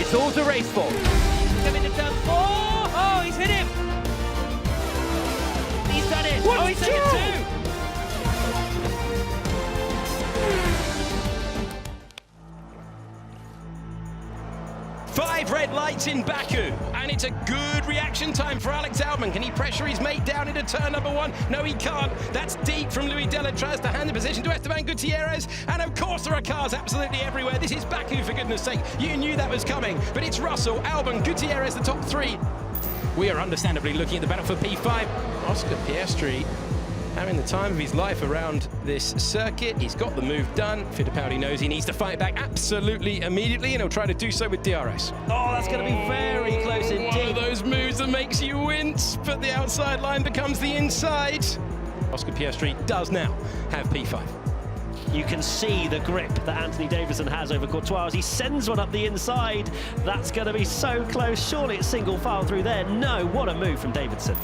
it's all to race for. Coming to turn 4. Oh, he's hit him. He's done it. What? Oh, he's done it too. Five red lights in Baku, and it's a good reaction time for Alex Albon. Can he pressure his mate down into turn number 1? No, he can't. That's deep from Louis Delatraz to hand the position to Esteban Gutierrez. And of course there are cars absolutely everywhere. This is Baku, for goodness sake. You knew that was coming. But it's Russell, Albon, Gutierrez, the top 3. We are understandably looking at the battle for P5. Oscar Piastri having the time of his life around this circuit. He's got the move done. Fittipaldi knows he needs to fight back absolutely immediately, and he'll try to do so with DRS. Oh, that's going to be very close indeed. One of those moves that makes you wince, but the outside line becomes the inside. Oscar Piastri does now have P5. You can see the grip that Anthony Davidson has over Courtois as he sends one up the inside. That's going to be so close. Surely it's single file through there. No, what a move from Davidson.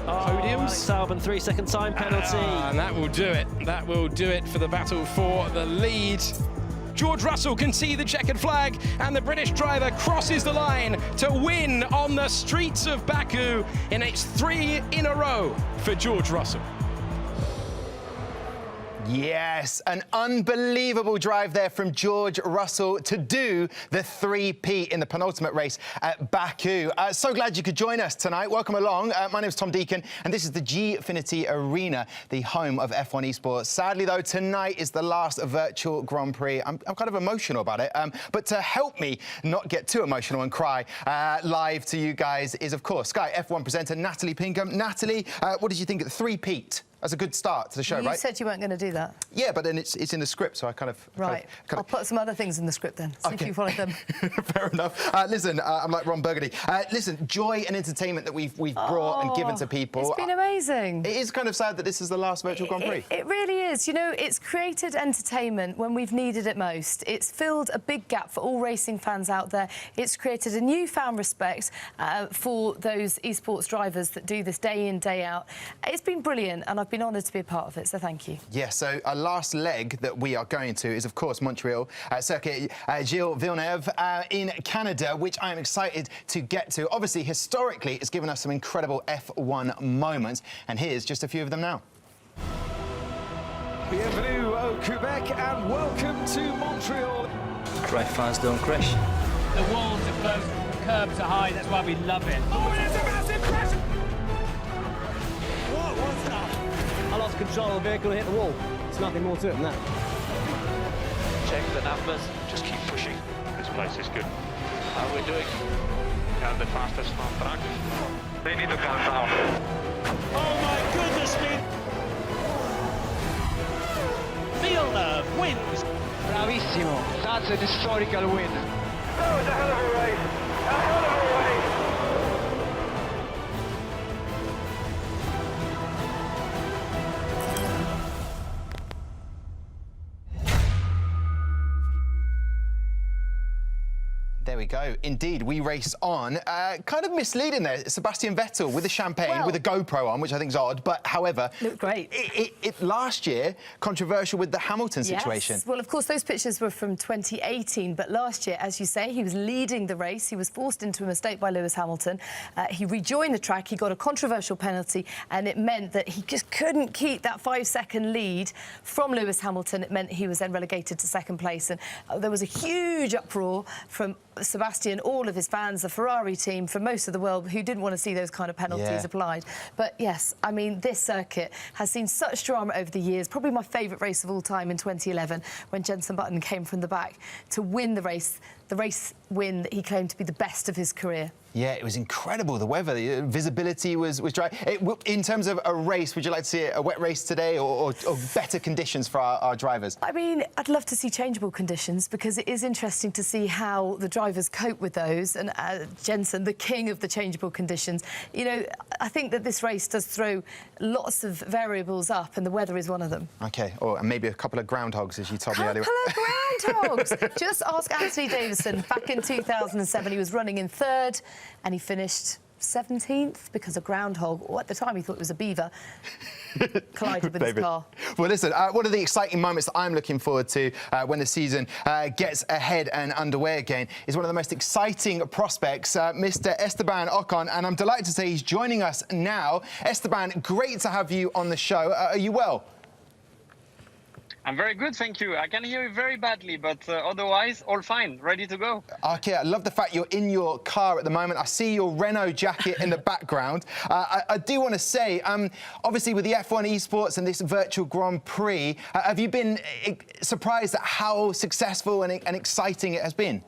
Podiums. Alex Albon, 3-second time penalty. And that will do it. That will do it for the battle for the lead. George Russell can see the checkered flag, and the British driver crosses the line to win on the streets of Baku, and it's 3 in a row for George Russell. Yes, an unbelievable drive there from George Russell to do the 3P in the penultimate race at Baku. So glad you could join us tonight. Welcome along. My name is Tom Deacon, and this is the Gfinity Arena, the home of F1 esports. Sadly, though, tonight is the last Virtual Grand Prix. I'm kind of emotional about it, but to help me not get too emotional and cry live to you guys is, of course, Sky F1 presenter Natalie Pinkham. Natalie, what did you think of the 3P? That's a good start to the show, right? You said you weren't going to do that. Yeah, but then it's in the script, so I kind of... Right. I'll put some other things in the script then, see if you followed them. Fair enough. Listen, I'm like Ron Burgundy. Listen, joy and entertainment that we've brought and given to people. It's been amazing. It is kind of sad that this is the last Virtual Grand Prix. It really is. You know, it's created entertainment when we've needed it most. It's filled a big gap for all racing fans out there. It's created a newfound respect for those esports drivers that do this day in, day out. It's been brilliant, and I've been honoured to be a part of it, so thank you. Yeah, so our last leg that we are going to is, of course, Montreal, Circuit Gilles Villeneuve in Canada, which I'm excited to get to. Obviously, historically, it's given us some incredible F1 moments, and here's just a few of them now. Bienvenue au Quebec and welcome to Montreal. Crash fans don't crash. The walls are close, the curbs are high, that's why we love it. Oh, there's a massive crash! What was that? I lost control of the vehicle and hit the wall. There's nothing more to it than that. Check the numbers, just keep pushing. This place is good. How are we doing? We are the fastest on track. They need to calm down. Oh my goodness me! Villeneuve wins. Bravissimo. That's an historical win. That was a hell of a race. A hell of a race. There we go. Indeed, we race on. Kind of misleading there. Sebastian Vettel with a champagne, with a GoPro on, which I think is odd. But, however... Looked great. It last year, controversial with the Hamilton situation. Yes. Well, of course, those pictures were from 2018. But last year, as you say, he was leading the race. He was forced into a mistake by Lewis Hamilton. He rejoined the track. He got a controversial penalty. And it meant that he just couldn't keep that 5-second lead from Lewis Hamilton. It meant he was then relegated to second place. And there was a huge uproar from Sebastian, all of his fans, the Ferrari team, from most of the world who didn't want to see those kind of penalties applied. But yes, I mean, this circuit has seen such drama over the years. Probably my favourite race of all time in 2011 when Jenson Button came from the back to win the race win that he claimed to be the best of his career. Yeah, it was incredible. The weather, the visibility was dry. In terms of a race, would you like to see a wet race today or better conditions for our drivers? I mean, I'd love to see changeable conditions because it is interesting to see how the drivers cope with those. And Jenson, the king of the changeable conditions, you know, I think that this race does throw lots of variables up, and the weather is one of them. OK, and maybe a couple of groundhogs, as you told me earlier. A couple of groundhogs! Just ask Anthony Davidson. Back in 2007, he was running in third, and he finished 17th because a groundhog, or at the time he thought it was a beaver, collided with his car. Well, listen, one of the exciting moments that I'm looking forward to when the season gets ahead and underway again is one of the most exciting prospects, Mr. Esteban Ocon, and I'm delighted to say he's joining us now. Esteban, great to have you on the show. Are you well? I'm very good, thank you. I can hear you very badly, but otherwise, all fine, ready to go. OK, I love the fact you're in your car at the moment. I see your Renault jacket in the background. I do want to say, obviously, with the F1 esports and this Virtual Grand Prix, have you been surprised at how successful and exciting it has been?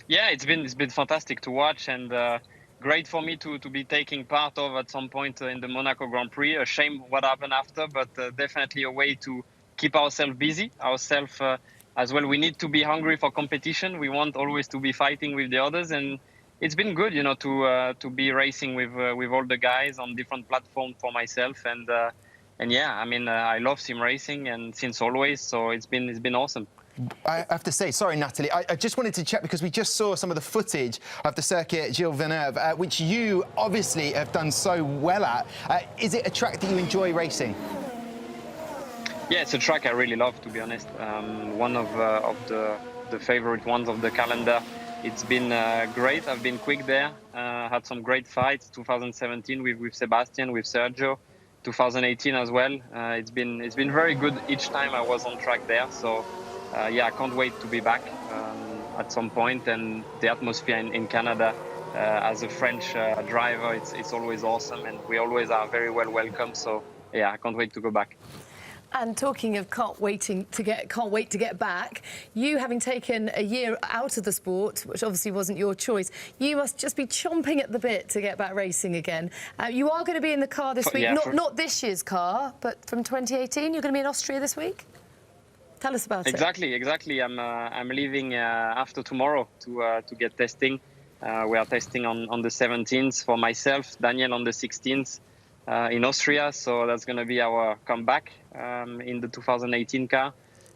Yeah, it's been fantastic to watch, and great for me to be taking part of at some point in the Monaco Grand Prix. A shame what happened after, but definitely a way to keep ourselves busy, as well. We need to be hungry for competition. We want always to be fighting with the others, and it's been good, you know, to be racing with all the guys on different platforms for myself, and yeah, I mean, I love sim racing and since always, so it's been awesome. I have to say, sorry, Natalie, I just wanted to check because we just saw some of the footage of the Circuit Gilles Villeneuve, which you obviously have done so well at. Is it a track that you enjoy racing? Yeah, it's a track I really love, to be honest. One of the favorite ones of the calendar. It's been great. I've been quick there. Had some great fights. 2017 with Sebastian, with Sergio. 2018 as well. It's been very good each time I was on track there. So. Yeah, I can't wait to be back at some point, and the atmosphere in Canada as a French driver, it's always awesome, and we always are very well welcome. So yeah, I can't wait to go back. And talking of can't wait to get back, you having taken a year out of the sport, which obviously wasn't your choice, you must just be chomping at the bit to get back racing again. You are going to be in the car this week, not this year's car, but from 2018. You're going to be in Austria this week. Tell us about it. Exactly. I'm leaving after tomorrow to get testing. We are testing on the 17th for myself, Daniel on the 16th in Austria. So that's going to be our comeback in the 2018 car.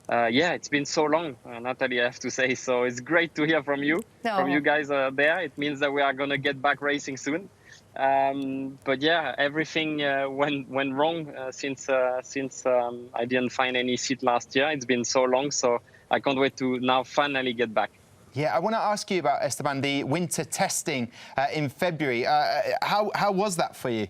Yeah, it's been so long, Natalie, I have to say. So it's great to hear from you, from you guys there. It means that we are going to get back racing soon. But yeah, everything went wrong since I didn't find any seat last year. It's been so long, so I can't wait to now finally get back. Yeah, I want to ask you about, Esteban, the winter testing in February. How was that for you?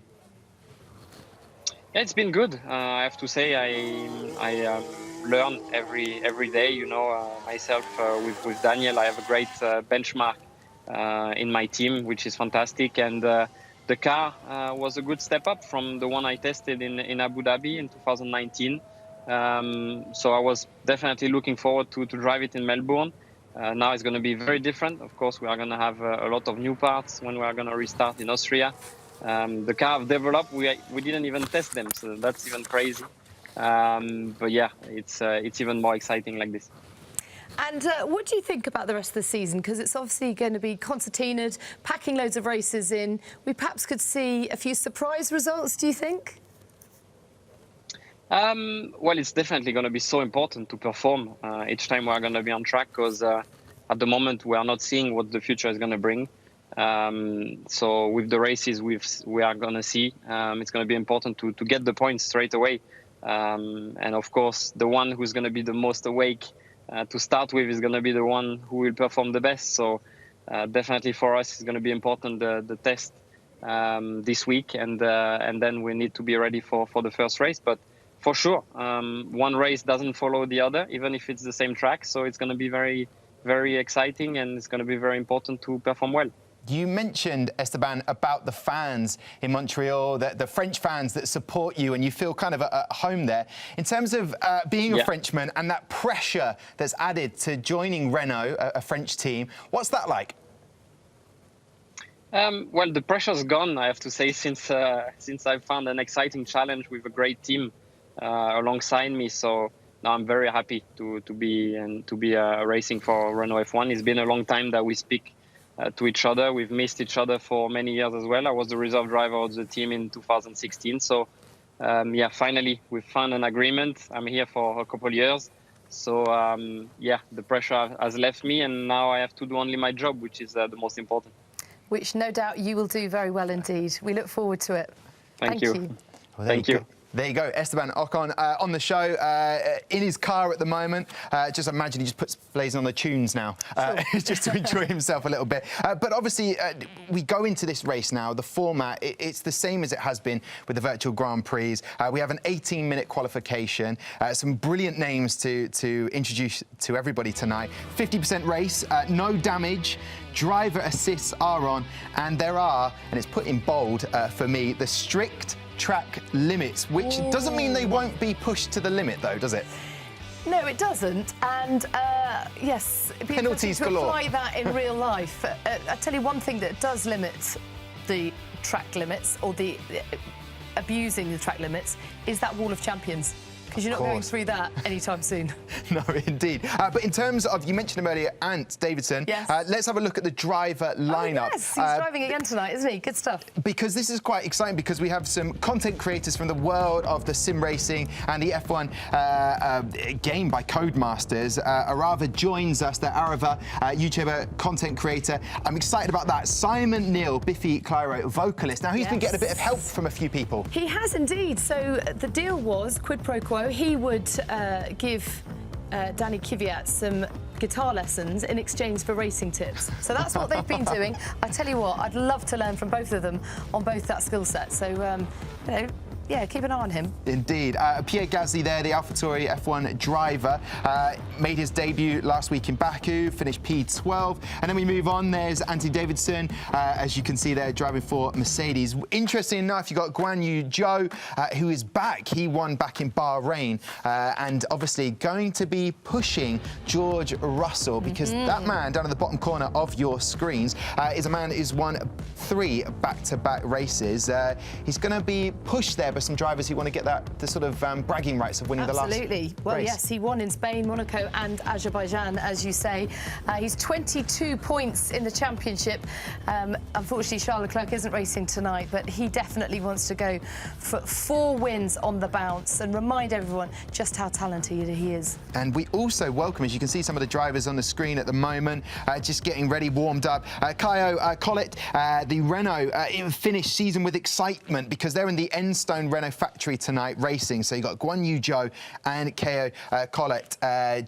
Yeah, it's been good. I have to say, I learn every day. You know, myself with Daniel, I have a great benchmark in my team, which is fantastic, and. The car was a good step up from the one I tested in Abu Dhabi in 2019. So I was definitely looking forward to drive it in Melbourne. Now it's going to be very different. Of course, we are going to have a lot of new parts when we are going to restart in Austria. The car I've developed, we didn't even test them, so that's even crazy. But yeah, it's even more exciting like this. And what do you think about the rest of the season? Because it's obviously going to be concertinaed, packing loads of races in. We perhaps could see a few surprise results, do you think? Well, it's definitely going to be so important to perform each time we are going to be on track, because at the moment we are not seeing what the future is going to bring. So with the races we are going to see, it's going to be important to get the points straight away. And of course, the one who's going to be the most awake to start with is going to be the one who will perform the best. So definitely for us, it's going to be important the test this week, and then we need to be ready for the first race. But for sure, one race doesn't follow the other, even if it's the same track. So it's going to be very, very exciting, and it's going to be very important to perform well. You mentioned, Esteban, about the fans in Montreal, the French fans that support you, and you feel kind of at home there. In terms of being a Frenchman and that pressure that's added to joining Renault, a French team, what's that like? Well, the pressure's gone, I have to say, since I found an exciting challenge with a great team alongside me. So now I'm very happy to be racing for Renault F1. It's been a long time that we speak to each other. We've missed each other for many years as well. I was the reserve driver of the team in 2016. So yeah, finally we've found an agreement. I'm here for a couple of years. So yeah, the pressure has left me, and now I have to do only my job, which is the most important. which no doubt you will do very well indeed. We look forward to it. Thank you. Well, Thank you. There you go, Esteban Ocon on the show, in his car at the moment. Just imagine he just puts blazing on the tunes now, just to enjoy himself a little bit. But obviously, we go into this race now. The format, it's the same as it has been with the Virtual Grand Prix. We have an 18-minute qualification, some brilliant names to introduce to everybody tonight. 50% race, no damage. Driver assists are on, and there are, and it's put in bold for me, the strict track limits, which doesn't mean they won't be pushed to the limit, though, does it? No, it doesn't. And yes, penalties to galore. apply that in real life. I tell you one thing that does limit the track limits, or the abusing the track limits, is that wall of champions. Because you're not going through that anytime soon. No, indeed. But in terms of, you mentioned him earlier, Ant Davidson. Yes. Let's have a look at the driver lineup. Oh, yes, he's driving again tonight, isn't he? Good stuff. Because this is quite exciting, because we have some content creators from the world of the sim racing and the F1 game by Codemasters. Arava joins us, the Arava YouTuber content creator. I'm excited about that. Simon Neal, Biffy Clyro, vocalist. Now, he's been getting a bit of help from a few people. He has indeed. So the deal was, quid pro quo, he would give Danny Kvyat some guitar lessons in exchange for racing tips. So that's what they've been doing. I tell you what, I'd love to learn from both of them on both that skill set. So, you know, yeah, keep an eye on him. Indeed. Pierre Gasly there, the AlphaTauri F1 driver, made his debut last week in Baku, finished P12. And then we move on, there's Anthony Davidson, as you can see there, driving for Mercedes. Interesting enough, you've got Guan Yu Zhou, who is back. He won back in Bahrain, and obviously going to be pushing George Russell, because that man down in the bottom corner of your screens is a man who's won 3 back-to-back races. He's going to be pushed there by some drivers who want to get the sort of bragging rights of winning the last Absolutely. Well, race. yes, he won in Spain, Monaco and Azerbaijan, as you say. He's 22 points in the championship. Unfortunately, Charles Leclerc isn't racing tonight, but he definitely wants to go for 4 wins on the bounce and remind everyone just how talented he is. And we also welcome, as you can see, some of the drivers on the screen at the moment, just getting ready, warmed up. Caio Collet, the Renault, finished season with excitement because they're in the Enstone Renault factory tonight racing. So you've got Guan Yu Zhou and Caio Collet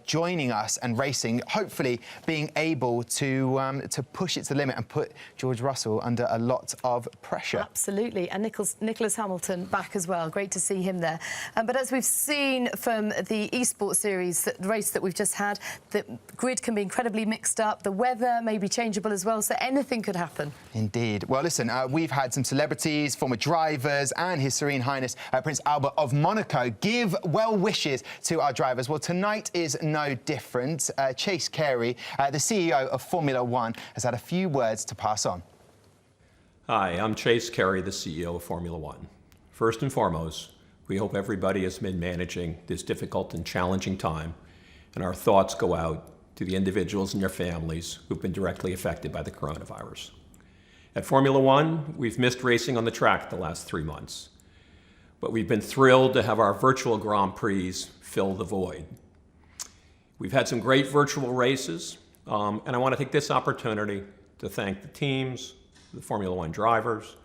joining us and racing, hopefully being able to push it to the limit and put George Russell under a lot of pressure. Absolutely. And Nicholas Hamilton back as well. Great to see him there. But as we've seen from the eSports series, the race that we've just had, the grid can be incredibly mixed up. The weather may be changeable as well, so anything could happen. Indeed. Well, listen, we've had some celebrities, former drivers, and His Serene Highness Prince Albert of Monaco give well wishes to our drivers. Well, tonight is no different. Chase Carey, the CEO of Formula One, has had a few words to pass on. Hi, I'm Chase Carey, the CEO of Formula One. First and foremost, we hope everybody has been managing this difficult and challenging time, and our thoughts go out to the individuals and their families who've been directly affected by the coronavirus. At Formula One, we've missed racing on the track the last 3 months, but we've been thrilled to have our virtual Grand Prix fill the void. We've had some great virtual races, and I want to take this opportunity to thank the teams, the Formula One drivers,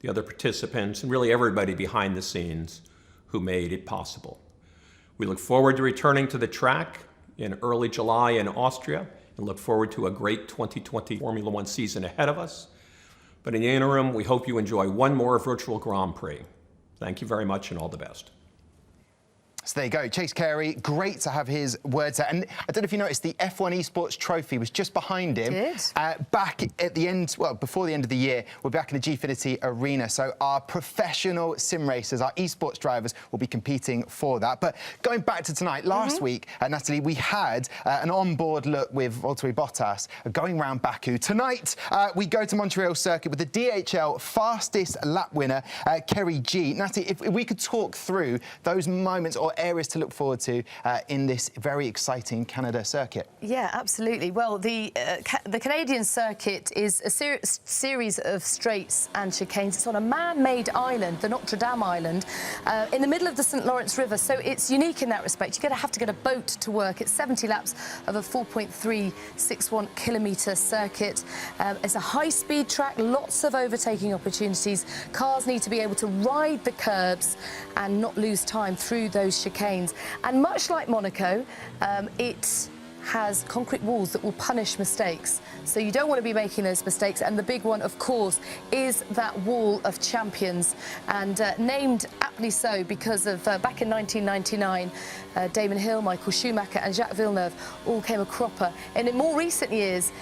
the other participants, and really everybody behind the scenes who made it possible. We look forward to returning to the track in early July in Austria, and look forward to a great 2020 Formula One season ahead of us. But in the interim, we hope you enjoy one more virtual Grand Prix. Thank you very much and all the best. So there you go, Chase Carey, great to have his words out. And I don't know if you noticed, the F1 Esports Trophy was just behind him. Back at the end, well, before the end of the year, we're back in the Gfinity Arena. So our professional sim racers, our esports drivers, will be competing for that. But going back to tonight, last week, Natalie, we had an onboard look with Valtteri Bottas going around Baku. Tonight, we go to Montreal circuit with the DHL fastest lap winner, Circuit Gilles. Natalie, if we could talk through those moments, or or areas to look forward to in this very exciting Canada circuit? Yeah, absolutely. Well, the Canadian circuit is a series of straights and chicanes. It's on a man-made island, the Notre Dame Island, in the middle of the St. Lawrence River. So it's unique in that respect. You're going to have to get a boat to work. It's 70 laps of a 4.361 kilometre circuit. It's a high-speed track, lots of overtaking opportunities. Cars need to be able to ride the curbs and not lose time through those chicanes. And much like Monaco, it has concrete walls that will punish mistakes. So you don't want to be making those mistakes. And the big one, of course, is that wall of champions. And named aptly so because of back in 1999, Damon Hill, Michael Schumacher and Jacques Villeneuve all came a cropper. And in more recent years,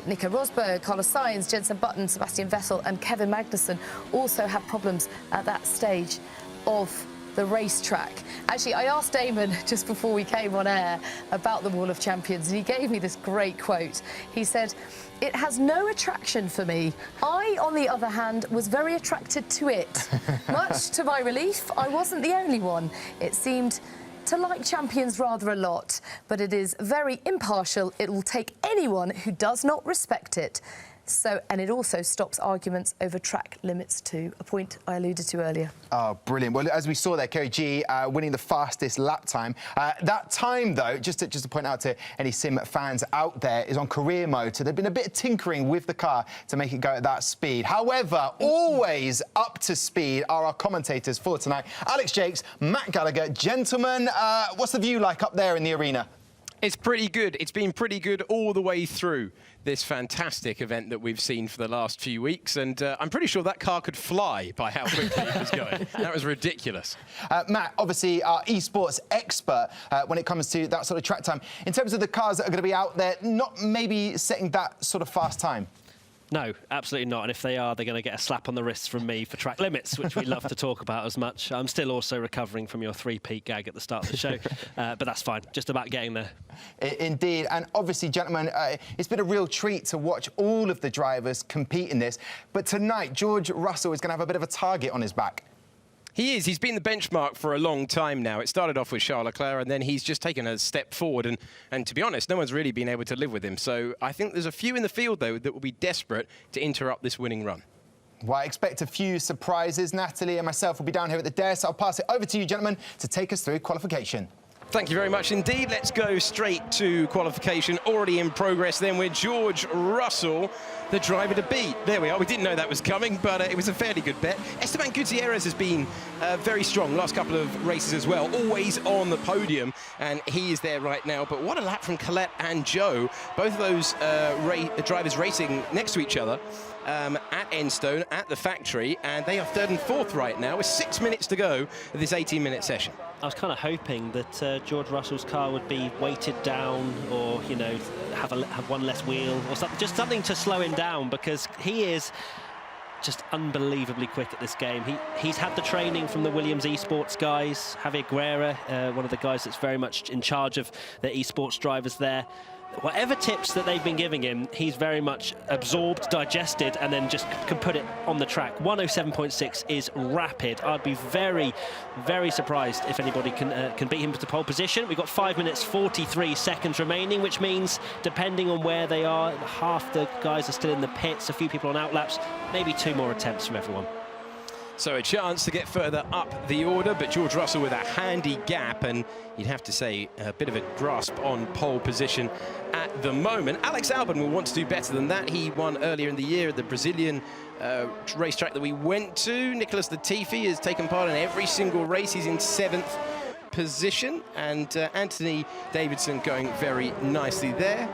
Nico Rosberg, Carlos Sainz, Jenson Button, Sebastian Vettel and Kevin Magnussen also have problems at that stage of the racetrack. Actually, I asked Damon just before we came on air about the Wall of Champions, and he gave me this great quote. He said, "It has no attraction for me. I, on the other hand, was very attracted to it. Much to my relief, I wasn't the only one. It seemed to like champions rather a lot, but it is very impartial. It will take anyone who does not respect it." So, and it also stops arguments over track limits too, a point I alluded to earlier. Oh, brilliant. Well, as we saw there, Carey G winning the fastest lap time. That time, though, just to point out to any sim fans out there, is on career mode. So there's been a bit of tinkering with the car to make it go at that speed. However, always up to speed are our commentators for tonight. Alex Jakes, Matt Gallagher. Gentlemen, what's the view like up there in the arena? It's pretty good. It's been pretty good all the way through this fantastic event that we've seen for the last few weeks. And I'm pretty sure that car could fly by how quickly it was going. That was ridiculous. Matt, obviously our esports expert when it comes to that sort of track time. In terms of the cars that are going to be out there, not maybe setting that sort of fast time. No, absolutely not. And if they are, they're going to get a slap on the wrists from me for track limits, which we love to talk about as much. I'm still also recovering from your three-peat gag at the start of the show, but that's fine. Just about getting there. Indeed. And obviously, gentlemen, it's been a real treat to watch all of the drivers compete in this. But tonight, George Russell is going to have a bit of a target on his back. He is. He's been the benchmark for a long time now. It started off with Charles Leclerc, and then he's just taken a step forward. And to be honest, no one's really been able to live with him. So I think there's a few in the field, though, that will be desperate to interrupt this winning run. Well, I expect a few surprises. Natalie and myself will be down here at the desk. I'll pass it over to you, gentlemen, to take us through qualification. Thank you very much indeed. Let's go straight to qualification, already in progress then with George Russell, the driver to beat. There we are. We didn't know that was coming, but it was a fairly good bet. Esteban Gutierrez has been very strong last couple of races as well, always on the podium, and he is there right now. But what a lap from Colette and Joe, both of those drivers racing next to each other at Enstone, at the factory, and they are third and fourth right now with 6 minutes to go of this 18-minute session. I was kind of hoping that George Russell's car would be weighted down, or, you know, have one less wheel or something, just something to slow him down, because he is just unbelievably quick at this game. He's had the training from the Williams esports guys, Javier Guerra, one of the guys that's very much in charge of the esports drivers there. Whatever tips that they've been giving him, he's very much absorbed, digested, and then just can put it on the track. 107.6 is rapid. I'd be very, very surprised if anybody can beat him to pole position. We've got 5 minutes 43 seconds remaining, which means, depending on where they are, half the guys are still in the pits, a few people on outlaps, maybe 2 more attempts from everyone. So a chance to get further up the order, but George Russell with a handy gap, and you'd have to say a bit of a grasp on pole position at the moment. Alex Albon will want to do better than that. He won earlier in the year at the Brazilian racetrack that we went to. Nicholas Latifi has taken part in every single race. He's in 7th position, and Anthony Davidson going very nicely there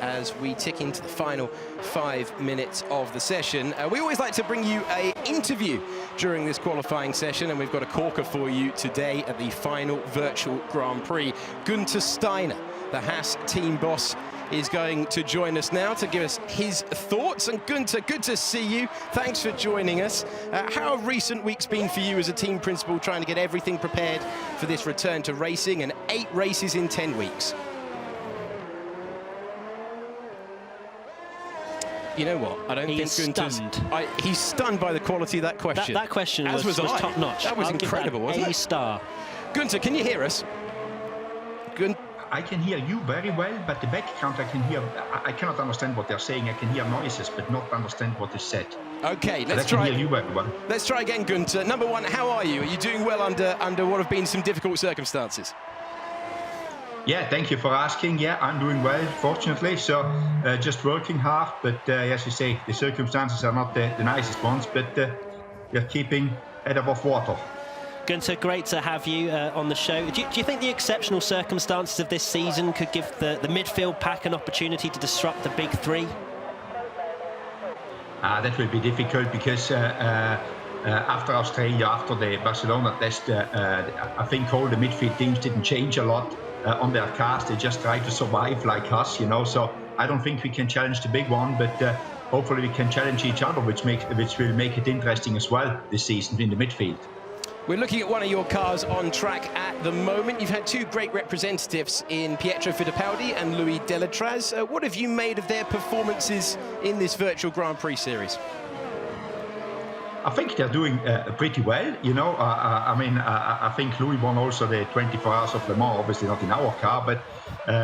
as we tick into the final 5 minutes of the session. We always like to bring you an interview during this qualifying session, and we've got a corker for you today at the final Virtual Grand Prix. Gunther Steiner, the Haas team boss, is going to join us now to give us his thoughts. And Gunther, good to see you. Thanks for joining us. How have recent weeks been for you as a team principal, trying to get everything prepared for this return to racing and 8 races in 10 weeks? You know what? I don't think Gunther's stunned. He's stunned by the quality of that question. That question was top-notch. That was incredible, wasn't it? A star. Gunther, can you hear us? I can hear you very well, but the background I can hear, I cannot understand what they're saying. I can hear noises, but not understand what is said. Okay, let's try. I can hear you very well. Let's try again, Gunther. Number one, how are you? Are you doing well under what have been some difficult circumstances? Yeah, thank you for asking. Yeah, I'm doing well, fortunately. So just working hard, but as you say, the circumstances are not the nicest ones, but we're keeping head above water. Gunther, great to have you on the show. Do you think the exceptional circumstances of this season could give the midfield pack an opportunity to disrupt the big three? That will be difficult because after Australia, after the Barcelona test, I think all the midfield teams didn't change a lot on their cars. They just try to survive like us, you know. So I don't think we can challenge the big one, but hopefully we can challenge each other, which will make it interesting as well this season in the midfield. We're looking at one of your cars on track at the moment. You've had two great representatives in Pietro Fittipaldi and Louis Delatraz. What have you made of their performances in this Virtual Grand Prix series? I think they're doing pretty well, you know. I think Louis won also the 24 Hours of Le Mans, obviously not in our car, but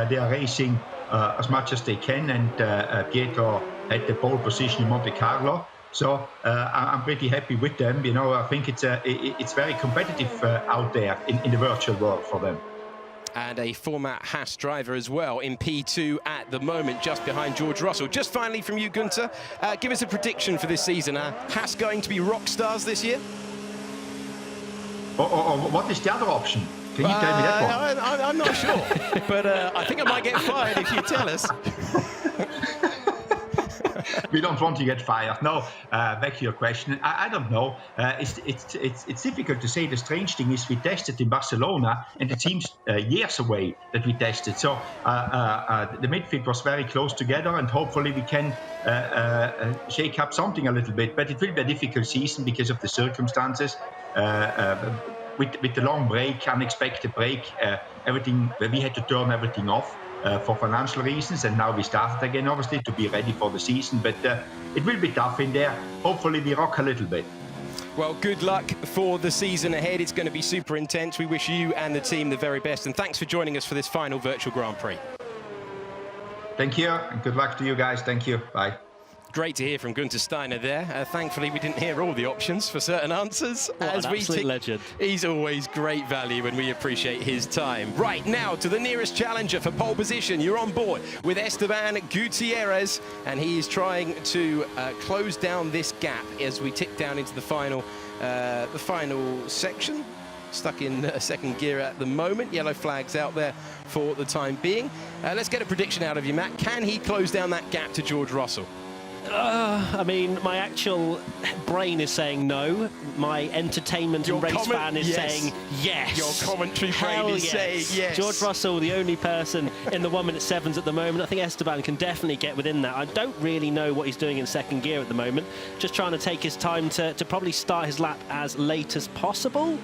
they are racing as much as they can, and Pietro had the pole position in Monte Carlo. So I'm pretty happy with them. You know, I think it's very competitive out there in the virtual world for them. And a former Haas driver as well in P2 at the moment, just behind George Russell. Just finally from you, Gunther, give us a prediction for this season. Are Haas going to be rock stars this year? Or what is the other option? Can you tell me that one? I'm not sure, but I think I might get fired if you tell us. We don't want to get fired. No, back to your question. I don't know. It's difficult to say. The strange thing is we tested in Barcelona, and it seems years away that we tested. So the midfield was very close together, and hopefully we can shake up something a little bit. But it will be a difficult season because of the circumstances. With the long break, unexpected break, everything, we had to turn everything off. For financial reasons, and now we started again, obviously, to be ready for the season, but it will be tough in there. Hopefully we rock a little bit. Well, good luck for the season ahead. It's going to be super intense. We wish you and the team the very best, and thanks for joining us for this final Virtual Grand Prix. Thank you, and good luck to you guys. Thank you. Bye. Great to hear from Gunther Steiner there. Thankfully, we didn't hear all the options for certain answers. What an absolute legend. He's always great value, and we appreciate his time. Right now, to the nearest challenger for pole position. You're on board with Esteban Gutierrez, and he is trying to close down this gap as we tick down into the final section. Stuck in second gear at the moment. Yellow flags out there for the time being. Let's get a prediction out of you, Matt. Can he close down that gap to George Russell? I mean, my actual brain is saying no. My entertainment and race fan is saying yes. Your commentary brain is saying yes. George Russell, the only person in the 1 minute 7s at the moment. I think Esteban can definitely get within that. I don't really know what he's doing in second gear at the moment. Just trying to take his time to probably start his lap as late as possible.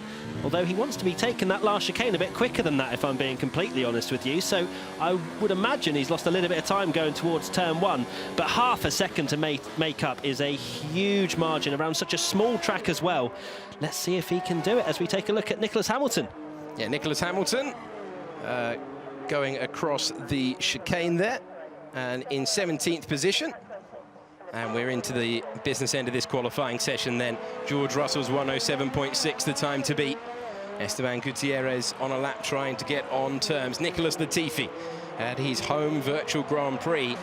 Although he wants to be taking that last chicane a bit quicker than that, if I'm being completely honest with you. So I would imagine he's lost a little bit of time going towards turn 1. But half a second to make up is a huge margin around such a small track as well. Let's see if he can do it as we take a look at Nicholas Hamilton. Yeah, Nicholas Hamilton going across the chicane there and in 17th position. And we're into the business end of this qualifying session then. George Russell's 107.6 the time to beat. Esteban Gutierrez on a lap trying to get on terms. Nicholas Latifi at his home Virtual Grand Prix,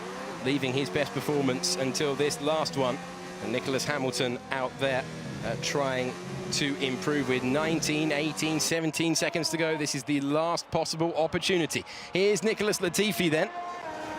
leaving his best performance until this last one. And Nicholas Hamilton out there trying to improve with 19, 18, 17 seconds to go. This is the last possible opportunity. Here's Nicholas Latifi then.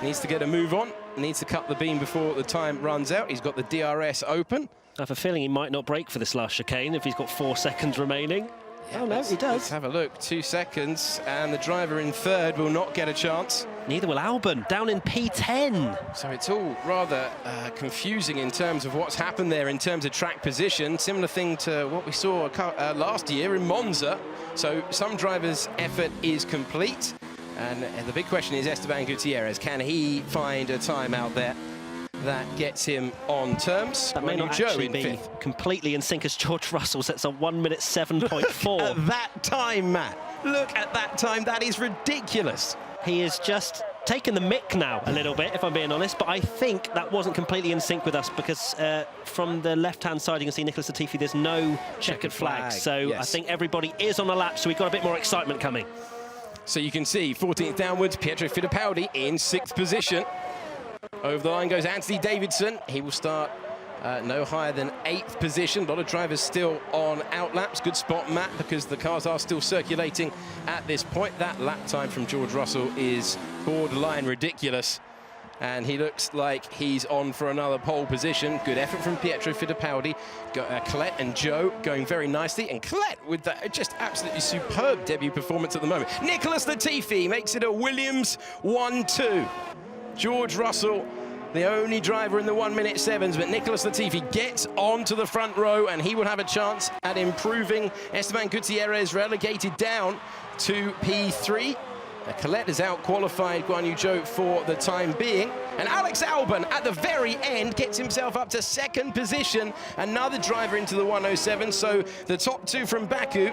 Needs to get a move on, needs to cut the beam before the time runs out. He's got the DRS open. I have a feeling he might not brake for this last chicane if he's got 4 seconds remaining. Yeah, oh no, he does. Let's have a look, 2 seconds, and the driver in third will not get a chance. Neither will Albon, down in P10. So it's all rather confusing in terms of what's happened there in terms of track position. Similar thing to what we saw last year in Monza. So some drivers' effort is complete. And the big question is Esteban Gutierrez. Can he find a time out there that gets him on terms? That may not actually be completely in sync as George Russell sets a 1 minute 7.4. At that time, Matt. Look at that time. That is ridiculous. He is just taken the mick now a little bit, if I'm being honest, but I think that wasn't completely in sync with us because from the left-hand side, you can see Nicholas Latifi, there's no checkered flag. So yes. I think everybody is on a lap, so we've got a bit more excitement coming. So you can see 14th downwards, Pietro Fittipaldi in 6th position. Over the line goes Anthony Davidson. He will start no higher than 8th position. A lot of drivers still on outlaps. Good spot, Matt, because the cars are still circulating at this point. That lap time from George Russell is borderline ridiculous. And he looks like he's on for another pole position. Good effort from Pietro Fittipaldi. Colette and Joe going very nicely. And Colette with that just absolutely superb debut performance at the moment. Nicholas Latifi makes it a Williams 1-2. George Russell, the only driver in the 1-minute 7s, but Nicholas Latifi gets onto the front row and he will have a chance at improving. Esteban Gutierrez relegated down to P3. Colette has out-qualified Guan Yu Zhou for the time being. And Alex Albon at the very end gets himself up to 2nd position. Another driver into the 107. So the top 2 from Baku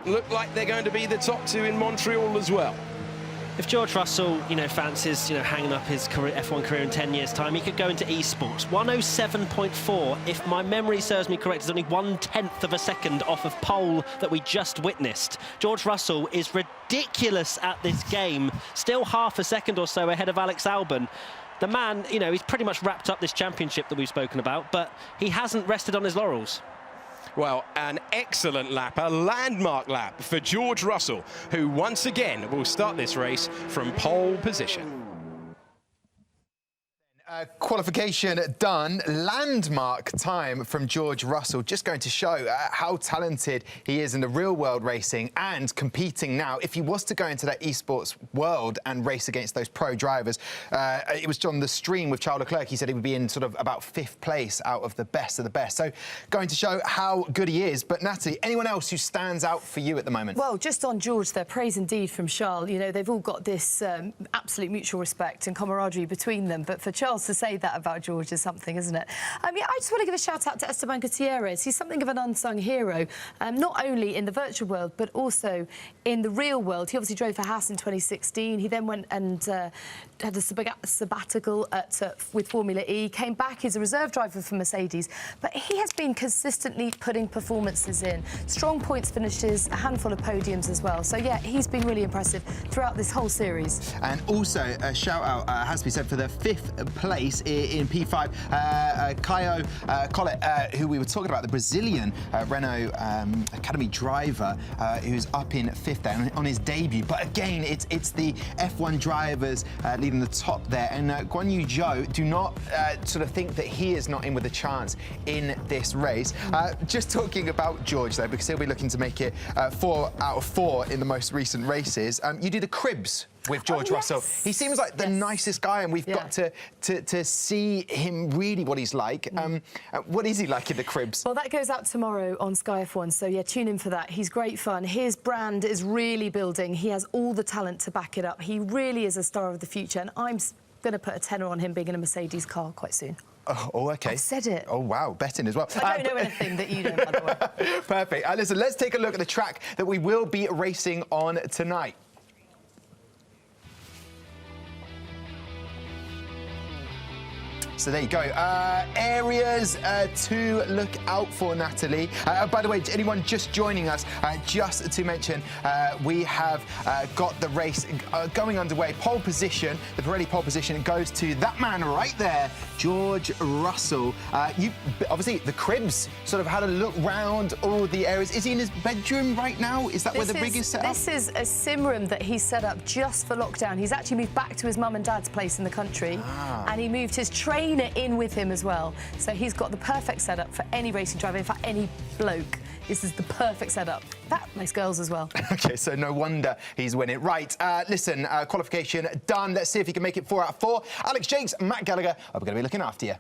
look like they're going to be the top 2 in Montreal as well. If George Russell, fancies, hanging up his F1 career in 10 years' time, he could go into esports. 107.4, if my memory serves me correct, is only 1/10 of a second off of pole that we just witnessed. George Russell is ridiculous at this game, still half a second or so ahead of Alex Albon. The man, he's pretty much wrapped up this championship that we've spoken about, but he hasn't rested on his laurels. Well, an excellent lap, a landmark lap for George Russell, who once again will start this race from pole position. Qualification done. Landmark time from George Russell. Just going to show how talented he is in the real world racing and competing now. If he was to go into that esports world and race against those pro drivers, it was on the stream with Charles Leclerc. He said he would be in sort of about 5th place out of the best of the best. So going to show how good he is. But Natalie, anyone else who stands out for you at the moment? Well, just on George there, praise indeed from Charles. They've all got this absolute mutual respect and camaraderie between them. But for Charles to say that about George is something, isn't it? I just want to give a shout out to Esteban Gutierrez. He's something of an unsung hero, not only in the virtual world, but also in the real world. He obviously drove for Haas in 2016. He then went and had a sabbatical with Formula E, came back as a reserve driver for Mercedes, but he has been consistently putting performances in. Strong points finishes, a handful of podiums as well. So, yeah, he's been really impressive throughout this whole series. And also, a shout-out has to be said for the 5th place in P5, Caio Collet, who we were talking about, the Brazilian Renault Academy driver, who's up in 5th there on his debut. But again, it's the F1 drivers leading the top there. And Guan Yu Zhou, do not sort of think that he is not in with a chance in this race. Just talking about George, though, because he'll be looking to make it 4 out of 4 in the most recent races. You do the cribs with George Russell. He seems like the nicest guy, and we've got to see him really what he's like. What is he like in the cribs? Well, that goes out tomorrow on Sky F1, so yeah, tune in for that. He's great fun. His brand is really building. He has all the talent to back it up. He really is a star of the future, and I'm going to put a tenner on him being in a Mercedes car quite soon. Oh, OK. I said it. Oh, wow. Betting as well. I don't know anything that you don't, by the way. Perfect. Listen, let's take a look at the track that we will be racing on tonight. So there you go. Areas to look out for, Natalie. By the way, anyone just joining us, just to mention, we have got the race going underway. Pole position, the Pirelli pole position goes to that man right there, George Russell. Obviously, the cribs sort of had a look round all the areas. Is he in his bedroom right now? Is that where the rig is set up? This is a sim room that he set up just for lockdown. He's actually moved back to his mum and dad's place in the country, and he moved his trainer in with him as well. So he's got the perfect setup for any racing driver, in fact, any bloke. This is the perfect setup. That makes girls as well. OK, so no wonder he's winning. Right, listen, qualification done. Let's see if he can make it 4 out of 4. Alex Jakes, Matt Gallagher are going to be looking after you.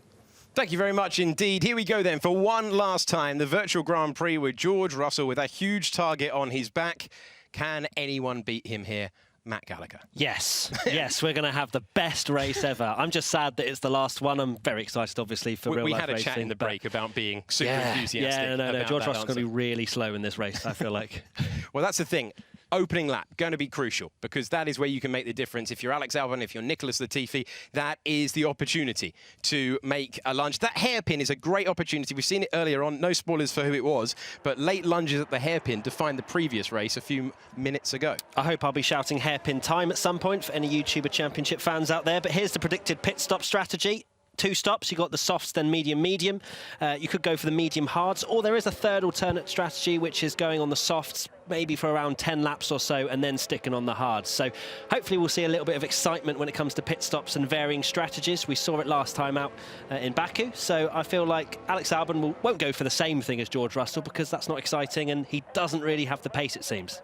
Thank you very much indeed. Here we go then for one last time, the Virtual Grand Prix with George Russell with a huge target on his back. Can anyone beat him here? Matt Gallagher. Yes, yes, we're going to have the best race ever. I'm just sad that it's the last one. I'm very excited, obviously, for real life racing. We had a chat in the break about being super enthusiastic. Yeah, no. George Russell's going to be really slow in this race, I feel like. Well, that's the thing. opening lap going to be crucial, because that is where you can make the difference. If you're Alex Albon, if you're Nicholas Latifi, that is the opportunity to make a lunge. That hairpin is a great opportunity. We've seen it earlier on, no spoilers for who it was, but late lunges at the hairpin defined the previous race a few minutes ago. I hope I'll be shouting hairpin time at some point for any YouTuber Championship fans out there, but here's the predicted pit stop strategy. 2 stops, you got the softs, then medium. You could go for the medium hards, or there is a third alternate strategy, which is going on the softs, maybe for around 10 laps or so, and then sticking on the hards. So hopefully we'll see a little bit of excitement when it comes to pit stops and varying strategies. We saw it last time out in Baku, so I feel like Alex Albon won't go for the same thing as George Russell, because that's not exciting, and he doesn't really have the pace, it seems.